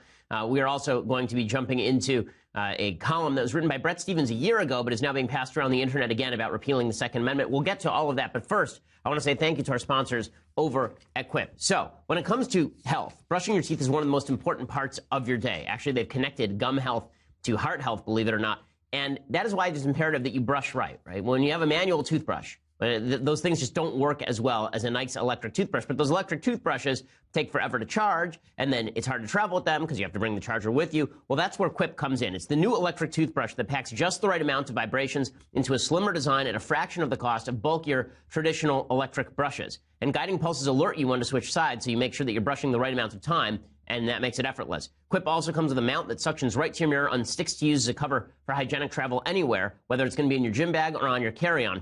We are also going to be jumping into a column that was written by Bret Stephens a year ago, but is now being passed around the internet again about repealing the Second Amendment. We'll get to all of that, but first, I want to say thank you to our sponsors over at Quip. So, when it comes to health, brushing your teeth is one of the most important parts of your day. Actually, they've connected gum health to heart health, believe it or not, and that is why it is imperative that you brush right? When you have a manual toothbrush, those things just don't work as well as a nice electric toothbrush. But those electric toothbrushes take forever to charge, and then it's hard to travel with them because you have to bring the charger with you. Well, that's where Quip comes in. It's the new electric toothbrush that packs just the right amount of vibrations into a slimmer design at a fraction of the cost of bulkier traditional electric brushes. And guiding pulses alert you when to switch sides, so you make sure that you're brushing the right amount of time, and that makes it effortless. Quip also comes with a mount that suctions right to your mirror and sticks to use as a cover for hygienic travel anywhere, whether it's going to be in your gym bag or on your carry-on.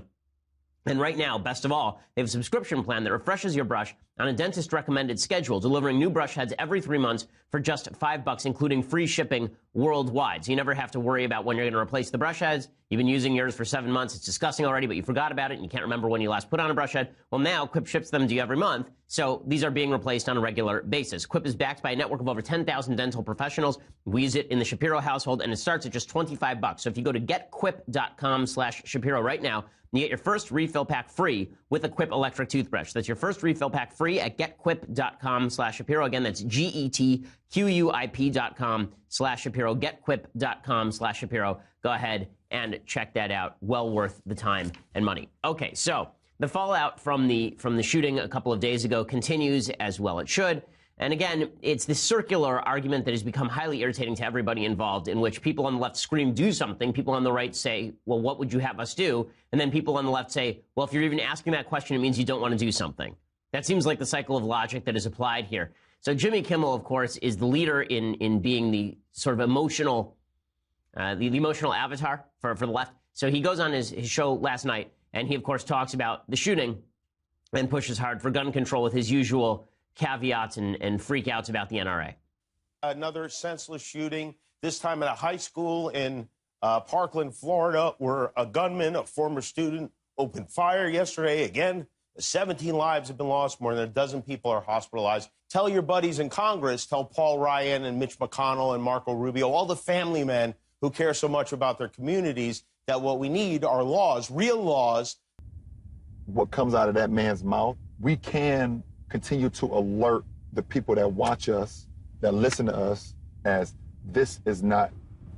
And right now, best of all, they have a subscription plan that refreshes your brush on a dentist-recommended schedule, delivering new brush heads every 3 months for just $5, including free shipping worldwide. So you never have to worry about when you're going to replace the brush heads. You've been using yours for 7 months. It's disgusting already, but you forgot about it, and you can't remember when you last put on a brush head. Well, now Quip ships them to you every month, so these are being replaced on a regular basis. Quip is backed by a network of over 10,000 dental professionals. We use it in the Shapiro household, and it starts at just $25. So if you go to getquip.com/Shapiro right now, you get your first refill pack free with a Quip electric toothbrush. That's your first refill pack free at getquip.com/Shapiro. Again, that's getquip.com/Shapiro. Getquip.com/Shapiro. Go ahead and check that out. Well worth the time and money. Okay, so the fallout from the shooting a couple of days ago continues, as well it should. And again, it's this circular argument that has become highly irritating to everybody involved, in which people on the left scream, do something. People on the right say, well, what would you have us do? And then people on the left say, well, if you're even asking that question, it means you don't want to do something. That seems like the cycle of logic that is applied here. So Jimmy Kimmel, of course, is the leader in being the sort of emotional, the emotional avatar for the left. So he goes on his show last night, and he, of course, talks about the shooting and pushes hard for gun control with his usual caveats and freakouts about the NRA. Another senseless shooting. this time at a high school in Parkland, Florida, where a gunman, a former student, opened fire yesterday. Again, 17 lives have been lost. More than a dozen people are hospitalized. Tell your buddies in Congress, tell Paul Ryan and Mitch McConnell and Marco Rubio, all the family men who care so much about their communities, that what we need are laws, real laws. What comes out of that man's mouth, we can continue to alert the people that watch us, that listen to us, as this is not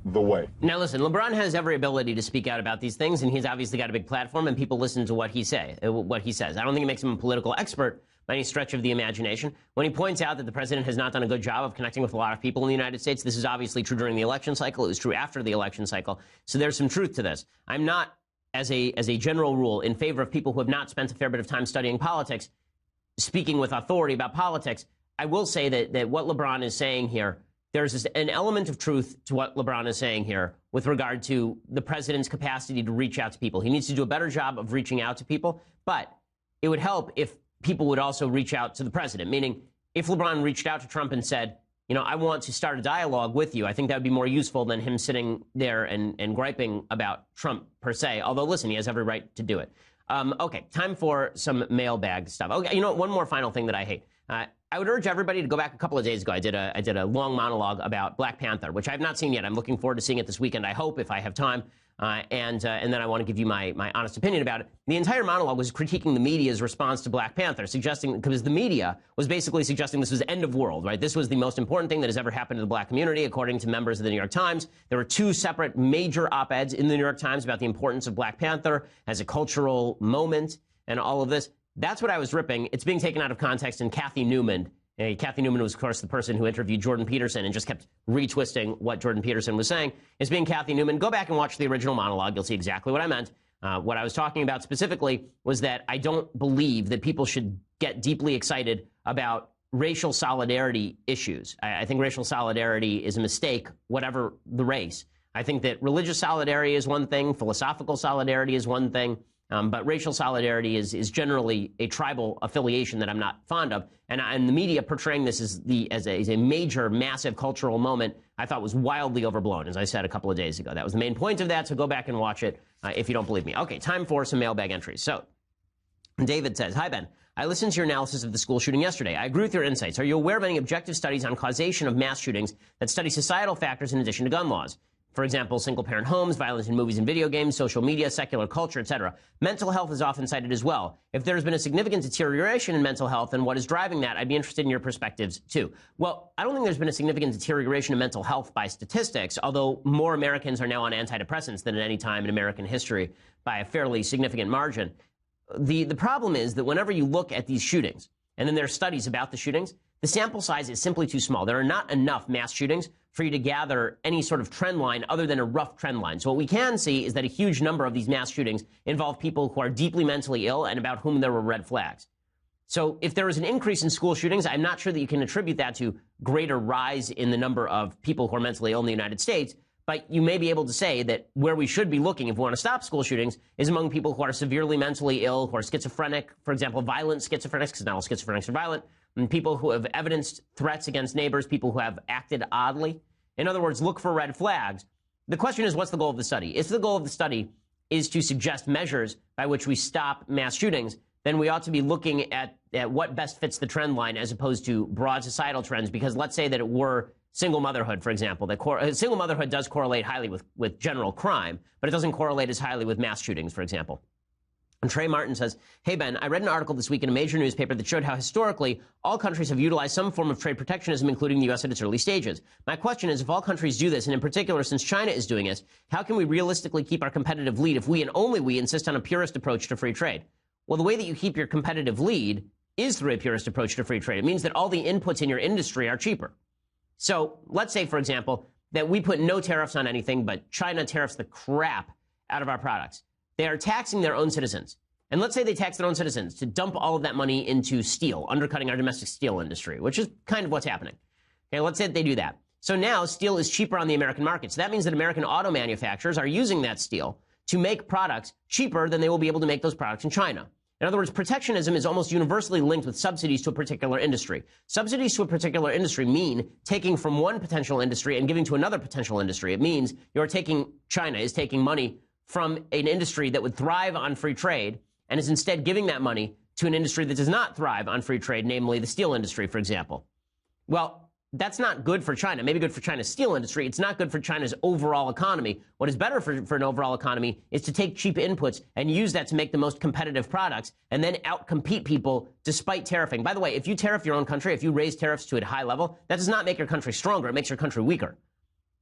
the way. Now, listen, LeBron has every ability to speak out about these things, and he's obviously got a big platform, and people listen to what he says. I don't think it makes him a political expert by any stretch of the imagination. When he points out that the president has not done a good job of connecting with a lot of people in the United States, this is obviously true during the election cycle. It was true after the election cycle. So there's some truth to this. I'm not, as a general rule, in favor of people who have not spent a fair bit of time studying politics, speaking with authority about politics. I will say that what LeBron is saying here, there's an element of truth to what LeBron is saying here with regard to the president's capacity to reach out to people. He needs to do a better job of reaching out to people, but it would help if people would also reach out to the president, meaning if LeBron reached out to Trump and said, you know, I want to start a dialogue with you, I think that would be more useful than him sitting there and griping about Trump per se, although, listen, he has every right to do it. Okay, time for some mailbag stuff. Okay, you know, one more final thing that I hate. I would urge everybody to go back a couple of days ago. I did a long monologue about Black Panther, which I have not seen yet. I'm looking forward to seeing it this weekend, I hope, if I have time. And then I want to give you my honest opinion about it. The entire monologue was critiquing the media's response to Black Panther, suggesting, because the media was basically suggesting this was end of world, right? This was the most important thing that has ever happened to the black community, according to members of the New York Times. There were two separate major op-eds in the New York Times about the importance of Black Panther as a cultural moment and all of this. That's what I was ripping. It's being taken out of context, and Kathy Newman was, of course, the person who interviewed Jordan Peterson and just kept retwisting what Jordan Peterson was saying. It's being Kathy Newman. Go back and watch the original monologue. You'll see exactly what I meant. What I was talking about specifically was that I don't believe that people should get deeply excited about racial solidarity issues. I think racial solidarity is a mistake, whatever the race. I think that religious solidarity is one thing, philosophical solidarity is one thing, but racial solidarity is generally a tribal affiliation that I'm not fond of. And the media portraying this as a major, massive cultural moment, I thought was wildly overblown, as I said a couple of days ago. That was the main point of that, so go back and watch it if you don't believe me. Okay, time for some mailbag entries. So, David says, hi, Ben. I listened to your analysis of the school shooting yesterday. I agree with your insights. Are you aware of any objective studies on causation of mass shootings that study societal factors in addition to gun laws? For example, single-parent homes, violence in movies and video games, social media, secular culture, etc. Mental health is often cited as well. If there's been a significant deterioration in mental health and what is driving that, I'd be interested in your perspectives, too. Well, I don't think there's been a significant deterioration in mental health by statistics, although more Americans are now on antidepressants than at any time in American history by a fairly significant margin. The problem is that whenever you look at these shootings, and then there are studies about the shootings, the sample size is simply too small. There are not enough mass shootings for you to gather any sort of trend line other than a rough trend line. So what we can see is that a huge number of these mass shootings involve people who are deeply mentally ill and about whom there were red flags. So if there is an increase in school shootings, I'm not sure that you can attribute that to greater rise in the number of people who are mentally ill in the United States, but you may be able to say that where we should be looking if we want to stop school shootings is among people who are severely mentally ill, who are schizophrenic, for example, violent schizophrenics, because not all schizophrenics are violent, and people who have evidenced threats against neighbors, people who have acted oddly. In other words, look for red flags. The question is, what's the goal of the study? If the goal of the study is to suggest measures by which we stop mass shootings, then we ought to be looking at what best fits the trend line as opposed to broad societal trends, because let's say that it were single motherhood, for example. Single motherhood does correlate highly with general crime, but it doesn't correlate as highly with mass shootings, for example. And Trey Martin says, hey, Ben, I read an article this week in a major newspaper that showed how historically all countries have utilized some form of trade protectionism, including the U.S. at its early stages. My question is, if all countries do this, and in particular since China is doing this, how can we realistically keep our competitive lead if we and only we insist on a purist approach to free trade? Well, the way that you keep your competitive lead is through a purist approach to free trade. It means that all the inputs in your industry are cheaper. So let's say, for example, that we put no tariffs on anything, but China tariffs the crap out of our products. They are taxing their own citizens. And let's say they tax their own citizens to dump all of that money into steel, undercutting our domestic steel industry, which is kind of what's happening. Okay, let's say that they do that. So now steel is cheaper on the American market. So that means that American auto manufacturers are using that steel to make products cheaper than they will be able to make those products in China. In other words, protectionism is almost universally linked with subsidies to a particular industry. Subsidies to a particular industry mean taking from one potential industry and giving to another potential industry. It means China is taking money from an industry that would thrive on free trade and is instead giving that money to an industry that does not thrive on free trade, namely the steel industry, for example. Well, that's not good for China. Maybe good for China's steel industry. It's not good for China's overall economy. What is better for an overall economy is to take cheap inputs and use that to make the most competitive products and then outcompete people despite tariffing. By the way, if you tariff your own country, if you raise tariffs to a high level, that does not make your country stronger. It makes your country weaker.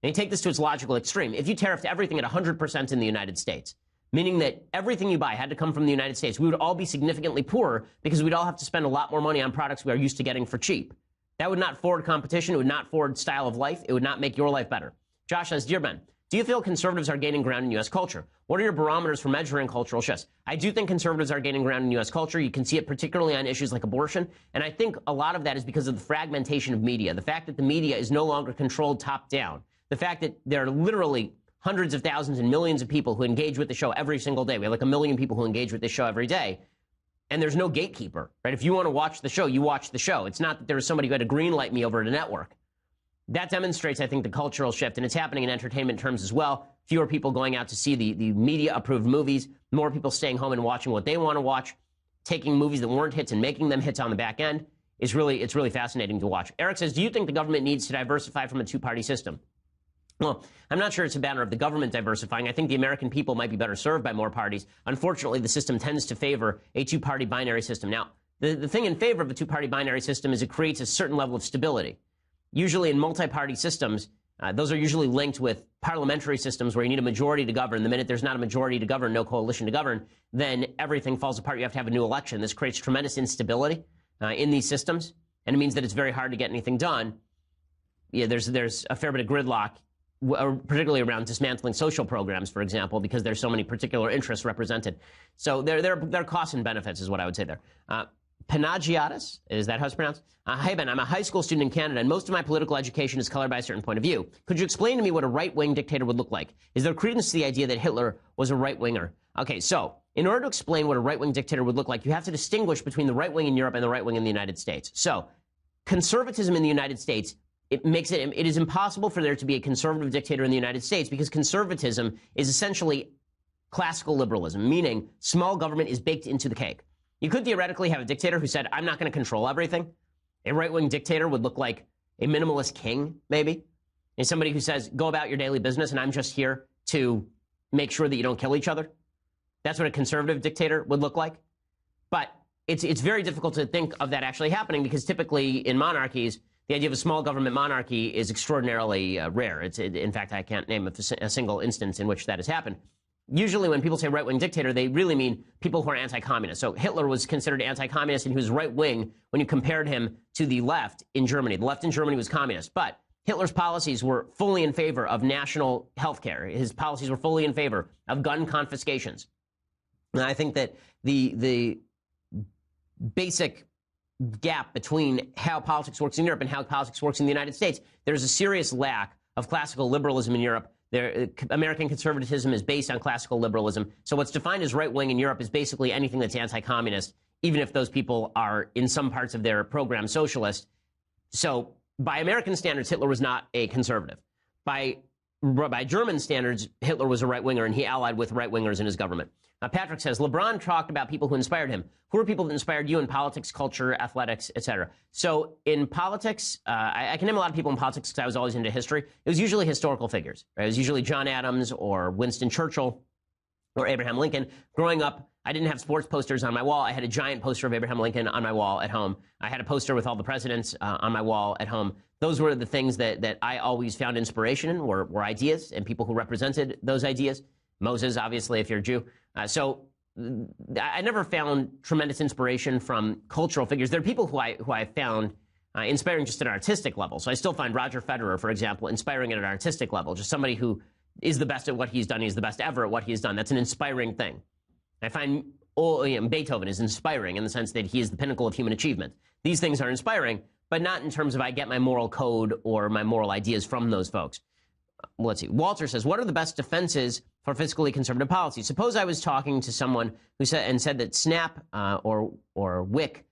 And you take this to its logical extreme. If you tariffed everything at 100% in the United States, meaning that everything you buy had to come from the United States, we would all be significantly poorer because we'd all have to spend a lot more money on products we are used to getting for cheap. That would not forward competition. It would not forward style of life. It would not make your life better. Josh says, Dear Ben, do you feel conservatives are gaining ground in U.S. culture? What are your barometers for measuring cultural shifts? I do think conservatives are gaining ground in U.S. culture. You can see it particularly on issues like abortion. And I think a lot of that is because of the fragmentation of media, the fact that the media is no longer controlled top down, the fact that there are literally hundreds of thousands and millions of people who engage with the show every single day. We have like 1 million people who engage with this show every day. And there's no gatekeeper, right? If you want to watch the show, you watch the show. It's not that there was somebody who had to green light me over at a network. That demonstrates, I think, the cultural shift, and it's happening in entertainment terms as well. Fewer people going out to see the media-approved movies, more people staying home and watching what they want to watch, taking movies that weren't hits and making them hits on the back end. It's really fascinating to watch. Eric says, do you think the government needs to diversify from a two-party system? Well, I'm not sure it's a matter of the government diversifying. I think the American people might be better served by more parties. Unfortunately, the system tends to favor a two-party binary system. Now, the thing in favor of a two-party binary system is it creates a certain level of stability. Usually in multi-party systems, those are usually linked with parliamentary systems where you need a majority to govern. The minute there's not a majority to govern, no coalition to govern, then everything falls apart. You have to have a new election. This creates tremendous instability in these systems, and it means that it's very hard to get anything done. Yeah, there's a fair bit of gridlock, particularly around dismantling social programs, for example, because there's so many particular interests represented. So there are costs and benefits is what I would say there. Panagiatis, is that how it's pronounced? Hey, Ben, I'm a high school student in Canada, and most of my political education is colored by a certain point of view. Could you explain to me what a right-wing dictator would look like? Is there credence to the idea that Hitler was a right-winger? Okay, so in order to explain what a right-wing dictator would look like, you have to distinguish between the right wing in Europe and the right wing in the United States. So conservatism in the United States, it is impossible for there to be a conservative dictator in the United States because conservatism is essentially classical liberalism, meaning small government is baked into the cake. You could theoretically have a dictator who said, I'm not going to control everything. A right-wing dictator would look like a minimalist king, maybe. And somebody who says, go about your daily business and I'm just here to make sure that you don't kill each other. That's what a conservative dictator would look like. But it's very difficult to think of that actually happening because typically in monarchies, the idea of a small government monarchy is extraordinarily rare. In fact, I can't name a single instance in which that has happened. Usually when people say right-wing dictator, they really mean people who are anti-communist. So Hitler was considered anti-communist and he was right-wing when you compared him to the left in Germany. The left in Germany was communist. But Hitler's policies were fully in favor of national health care. His policies were fully in favor of gun confiscations. And I think that the basic gap between how politics works in Europe and how politics works in the United States, there's a serious lack of classical liberalism in Europe. American conservatism is based on classical liberalism. So what's defined as right-wing in Europe is basically anything that's anti-communist, even if those people are, in some parts of their program, socialist. So by American standards, Hitler was not a conservative. By German standards, Hitler was a right-winger, and he allied with right-wingers in his government. Patrick says, LeBron talked about people who inspired him. Who are people that inspired you in politics, culture, athletics, etc.? So in politics, I can name a lot of people in politics because I was always into history. It was usually historical figures. Right? It was usually John Adams or Winston Churchill or Abraham Lincoln. Growing up, I didn't have sports posters on my wall. I had a giant poster of Abraham Lincoln on my wall at home. I had a poster with all the presidents on my wall at home. Those were the things that I always found inspiration in, were ideas and people who represented those ideas. Moses, obviously, if you're a Jew. So I never found tremendous inspiration from cultural figures. There are people who I found inspiring just at an artistic level. So I still find Roger Federer, for example, inspiring at an artistic level. Just somebody who is the best at what he's done. He's the best ever at what he's done. That's an inspiring thing. I find Beethoven is inspiring in the sense that he is the pinnacle of human achievement. These things are inspiring, but not in terms of I get my moral code or my moral ideas from those folks. Let's see. Walter says, what are the best defenses for fiscally conservative policy. Suppose I was talking to someone who said that SNAP or WIC,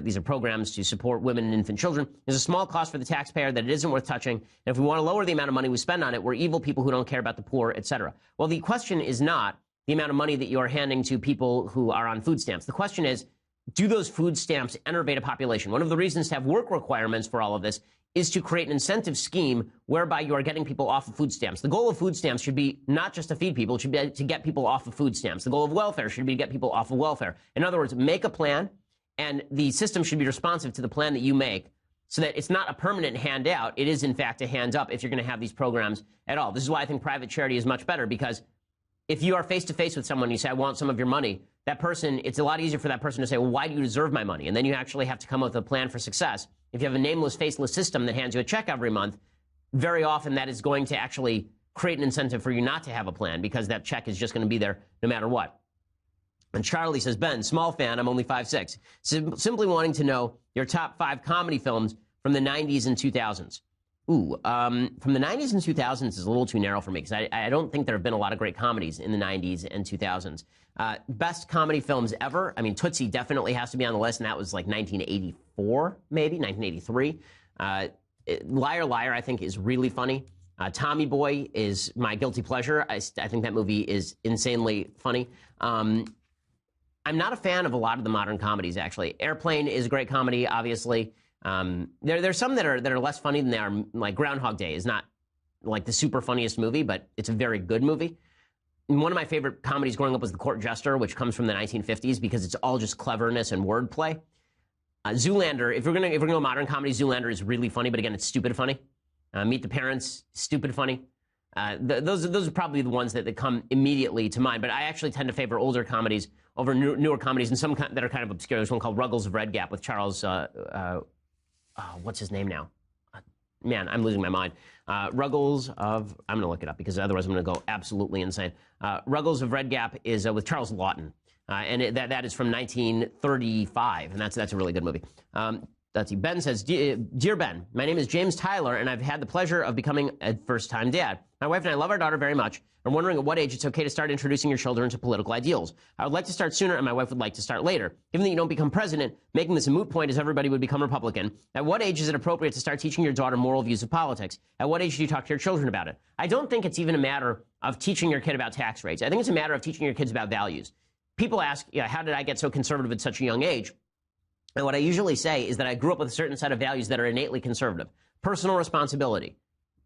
these are programs to support women and infant children, is a small cost for the taxpayer that it isn't worth touching. And if we want to lower the amount of money we spend on it, we're evil people who don't care about the poor, etc. Well, the question is not the amount of money that you're handing to people who are on food stamps. The question is, do those food stamps enervate a population? One of the reasons to have work requirements for all of this is to create an incentive scheme whereby you are getting people off of food stamps. The goal of food stamps should be not just to feed people, it should be to get people off of food stamps. The goal of welfare should be to get people off of welfare. In other words, make a plan, and the system should be responsive to the plan that you make so that it's not a permanent handout. It is, in fact, a hands up if you're going to have these programs at all. This is why I think private charity is much better, because if you are face-to-face with someone, you say, I want some of your money, that person, it's a lot easier for that person to say, well, why do you deserve my money? And then you actually have to come up with a plan for success. If you have a nameless, faceless system that hands you a check every month, very often that is going to actually create an incentive for you not to have a plan, because that check is just going to be there no matter what. And Charlie says, Ben, small fan, I'm only 5'6". Simply wanting to know your top 5 comedy films from the 90s and 2000s. From the 90s and 2000s is a little too narrow for me, because I don't think there have been a lot of great comedies in the 90s and 2000s. Best comedy films ever, I mean, Tootsie definitely has to be on the list, and that was like 1984, maybe, 1983. Liar, Liar, I think, is really funny. Tommy Boy is my guilty pleasure. I think that movie is insanely funny. I'm not a fan of a lot of the modern comedies, actually. Airplane is a great comedy, obviously. There's some that are less funny than they are. Like Groundhog Day is not like the super funniest movie, but it's a very good movie. And one of my favorite comedies growing up was The Court Jester, which comes from the 1950s because it's all just cleverness and wordplay. Zoolander, if we're gonna go modern comedy, Zoolander is really funny, but again, it's stupid funny. Meet the Parents, stupid funny. Those are probably the ones that come immediately to mind. But I actually tend to favor older comedies over newer comedies, and some that are kind of obscure. There's one called Ruggles of Red Gap with Charles. What's his name now? Man, I'm losing my mind. Ruggles of, I'm going to look it up because otherwise I'm going to go absolutely insane. Ruggles of Red Gap is with Charles Lawton, and that is from 1935, and that's a really good movie. Let's see. Ben says, Dear Ben, my name is James Tyler, and I've had the pleasure of becoming a first-time dad. My wife and I love our daughter very much. I'm wondering at what age it's okay to start introducing your children to political ideals. I would like to start sooner, and my wife would like to start later. Given that you don't become president, making this a moot point as everybody would become Republican, at what age is it appropriate to start teaching your daughter moral views of politics? At what age do you talk to your children about it? I don't think it's even a matter of teaching your kid about tax rates. I think it's a matter of teaching your kids about values. People ask, how did I get so conservative at such a young age? And what I usually say is that I grew up with a certain set of values that are innately conservative. Personal responsibility.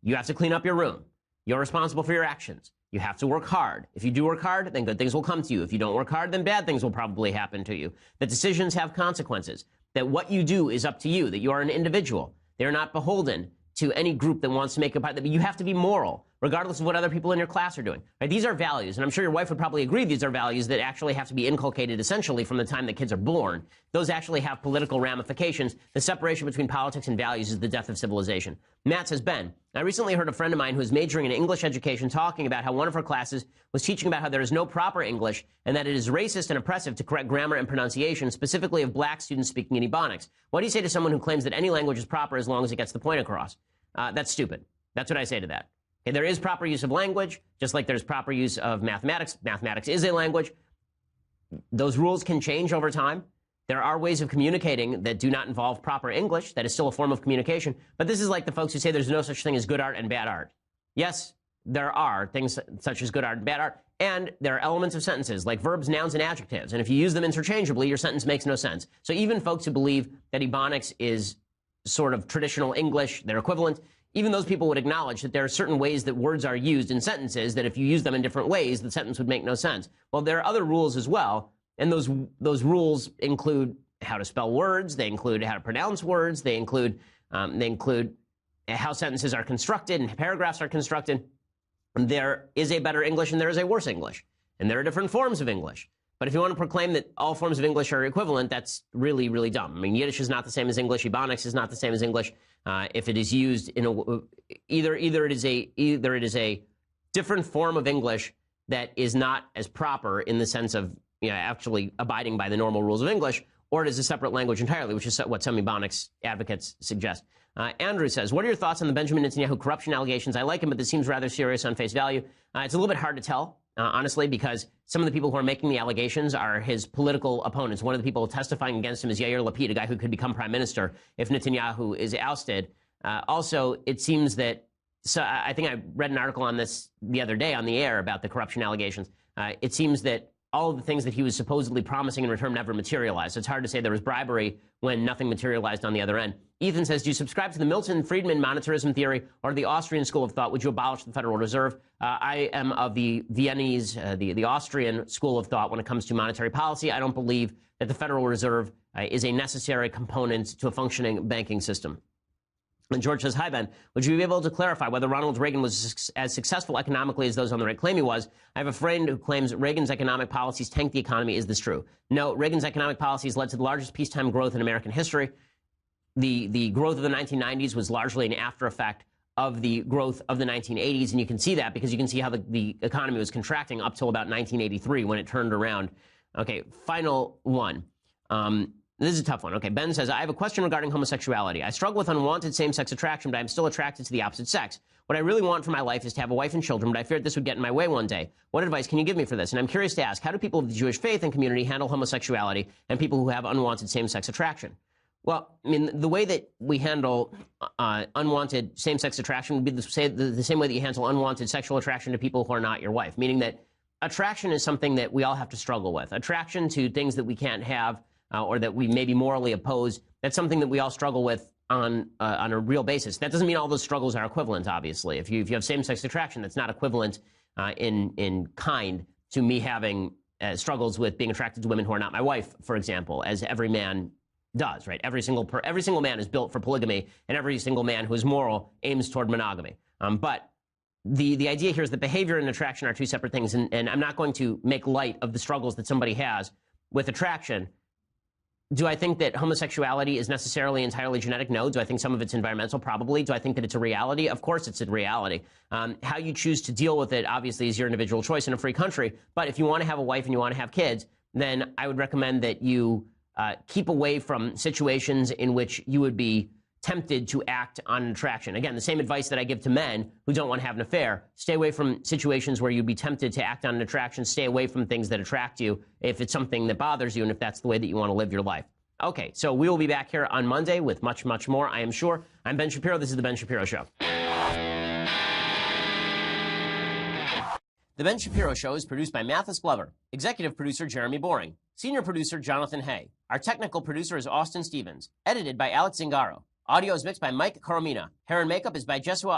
You have to clean up your room. You're responsible for your actions. You have to work hard. If you do work hard, then good things will come to you. If you don't work hard, then bad things will probably happen to you. That decisions have consequences. That what you do is up to you. That you are an individual. They're not beholden to any group that wants to make a part. You have to be moral, regardless of what other people in your class are doing. Right? These are values, and I'm sure your wife would probably agree these are values that actually have to be inculcated essentially from the time that kids are born. Those actually have political ramifications. The separation between politics and values is the death of civilization. Matt says, Ben, I recently heard a friend of mine who is majoring in English education talking about how one of her classes was teaching about how there is no proper English and that it is racist and oppressive to correct grammar and pronunciation, specifically of black students speaking in Ebonics. What do you say to someone who claims that any language is proper as long as it gets the point across? That's stupid. That's what I say to that. Okay, there is proper use of language, just like there's proper use of mathematics. Mathematics is a language. Those rules can change over time. There are ways of communicating that do not involve proper English. That is still a form of communication. But this is like the folks who say there's no such thing as good art and bad art. Yes, there are things such as good art and bad art. And there are elements of sentences, like verbs, nouns, and adjectives. And if you use them interchangeably, your sentence makes no sense. So even folks who believe that Ebonics is sort of traditional English, their equivalent, even those people would acknowledge that there are certain ways that words are used in sentences that if you use them in different ways, the sentence would make no sense. Well, there are other rules as well. And those rules include how to spell words. They include how to pronounce words. They include how sentences are constructed and paragraphs are constructed. And there is a better English and there is a worse English. And there are different forms of English. But if you want to proclaim that all forms of English are equivalent, that's really, really dumb. I mean, Yiddish is not the same as English. Ebonics is not the same as English. If it is used in either it is a different form of English that is not as proper in the sense of actually abiding by the normal rules of English, or it is a separate language entirely, which is what some Ebonics advocates suggest. Andrew says, what are your thoughts on the Benjamin Netanyahu corruption allegations? I like him, but this seems rather serious on face value. It's a little bit hard to tell honestly, because some of the people who are making the allegations are his political opponents. One of the people testifying against him is Yair Lapid, a guy who could become prime minister if Netanyahu is ousted. Also, it seems that, so I think I read an article on this the other day on the air about the corruption allegations. It seems that all of the things that he was supposedly promising in return never materialized. So it's hard to say there was bribery when nothing materialized on the other end. Ethan says, do you subscribe to the Milton Friedman monetarism theory or the Austrian school of thought? Would you abolish the Federal Reserve? I am of the Viennese, the Austrian school of thought when it comes to monetary policy. I don't believe that the Federal Reserve is a necessary component to a functioning banking system. And George says, hi, Ben. Would you be able to clarify whether Ronald Reagan was as successful economically as those on the right claim he was? I have a friend who claims Reagan's economic policies tanked the economy. Is this true? No, Reagan's economic policies led to the largest peacetime growth in American history. The growth of the 1990s was largely an after effect of the growth of the 1980s. And you can see that because you can see how the economy was contracting up till about 1983 when it turned around. Okay, final one. This is a tough one. Okay, Ben says, I have a question regarding homosexuality. I struggle with unwanted same-sex attraction, but I'm still attracted to the opposite sex. What I really want for my life is to have a wife and children, but I feared this would get in my way one day. What advice can you give me for this? And I'm curious to ask, how do people of the Jewish faith and community handle homosexuality and people who have unwanted same-sex attraction? Well, I mean, the way that we handle unwanted same-sex attraction would be the same way that you handle unwanted sexual attraction to people who are not your wife, meaning that attraction is something that we all have to struggle with. Attraction to things that we can't have or that we maybe morally oppose, that's something that we all struggle with on a real basis. That doesn't mean all those struggles are equivalent, obviously. If you have same-sex attraction, that's not equivalent in kind to me having struggles with being attracted to women who are not my wife, for example, as every man does, right? Every single man is built for polygamy, and every single man who is moral aims toward monogamy. But the idea here is that behavior and attraction are two separate things, and I'm not going to make light of the struggles that somebody has with attraction. Do I think that homosexuality is necessarily entirely genetic? No. Do I think some of it's environmental? Probably. Do I think that it's a reality? Of course it's a reality. How you choose to deal with it, obviously, is your individual choice in a free country. But if you want to have a wife and you want to have kids, then I would recommend that you keep away from situations in which you would be tempted to act on attraction. Again, the same advice that I give to men who don't want to have an affair. Stay away from situations where you'd be tempted to act on an attraction. Stay away from things that attract you if it's something that bothers you and if that's the way that you want to live your life. Okay, so we will be back here on Monday with much, much more, I am sure. I'm Ben Shapiro. This is The Ben Shapiro Show. The Ben Shapiro Show is produced by Mathis Glover, executive producer Jeremy Boring, senior producer Jonathan Hay. Our technical producer is Austin Stevens, edited by Alex Zingaro. Audio is mixed by Mike Coromina. Hair and makeup is by Jesua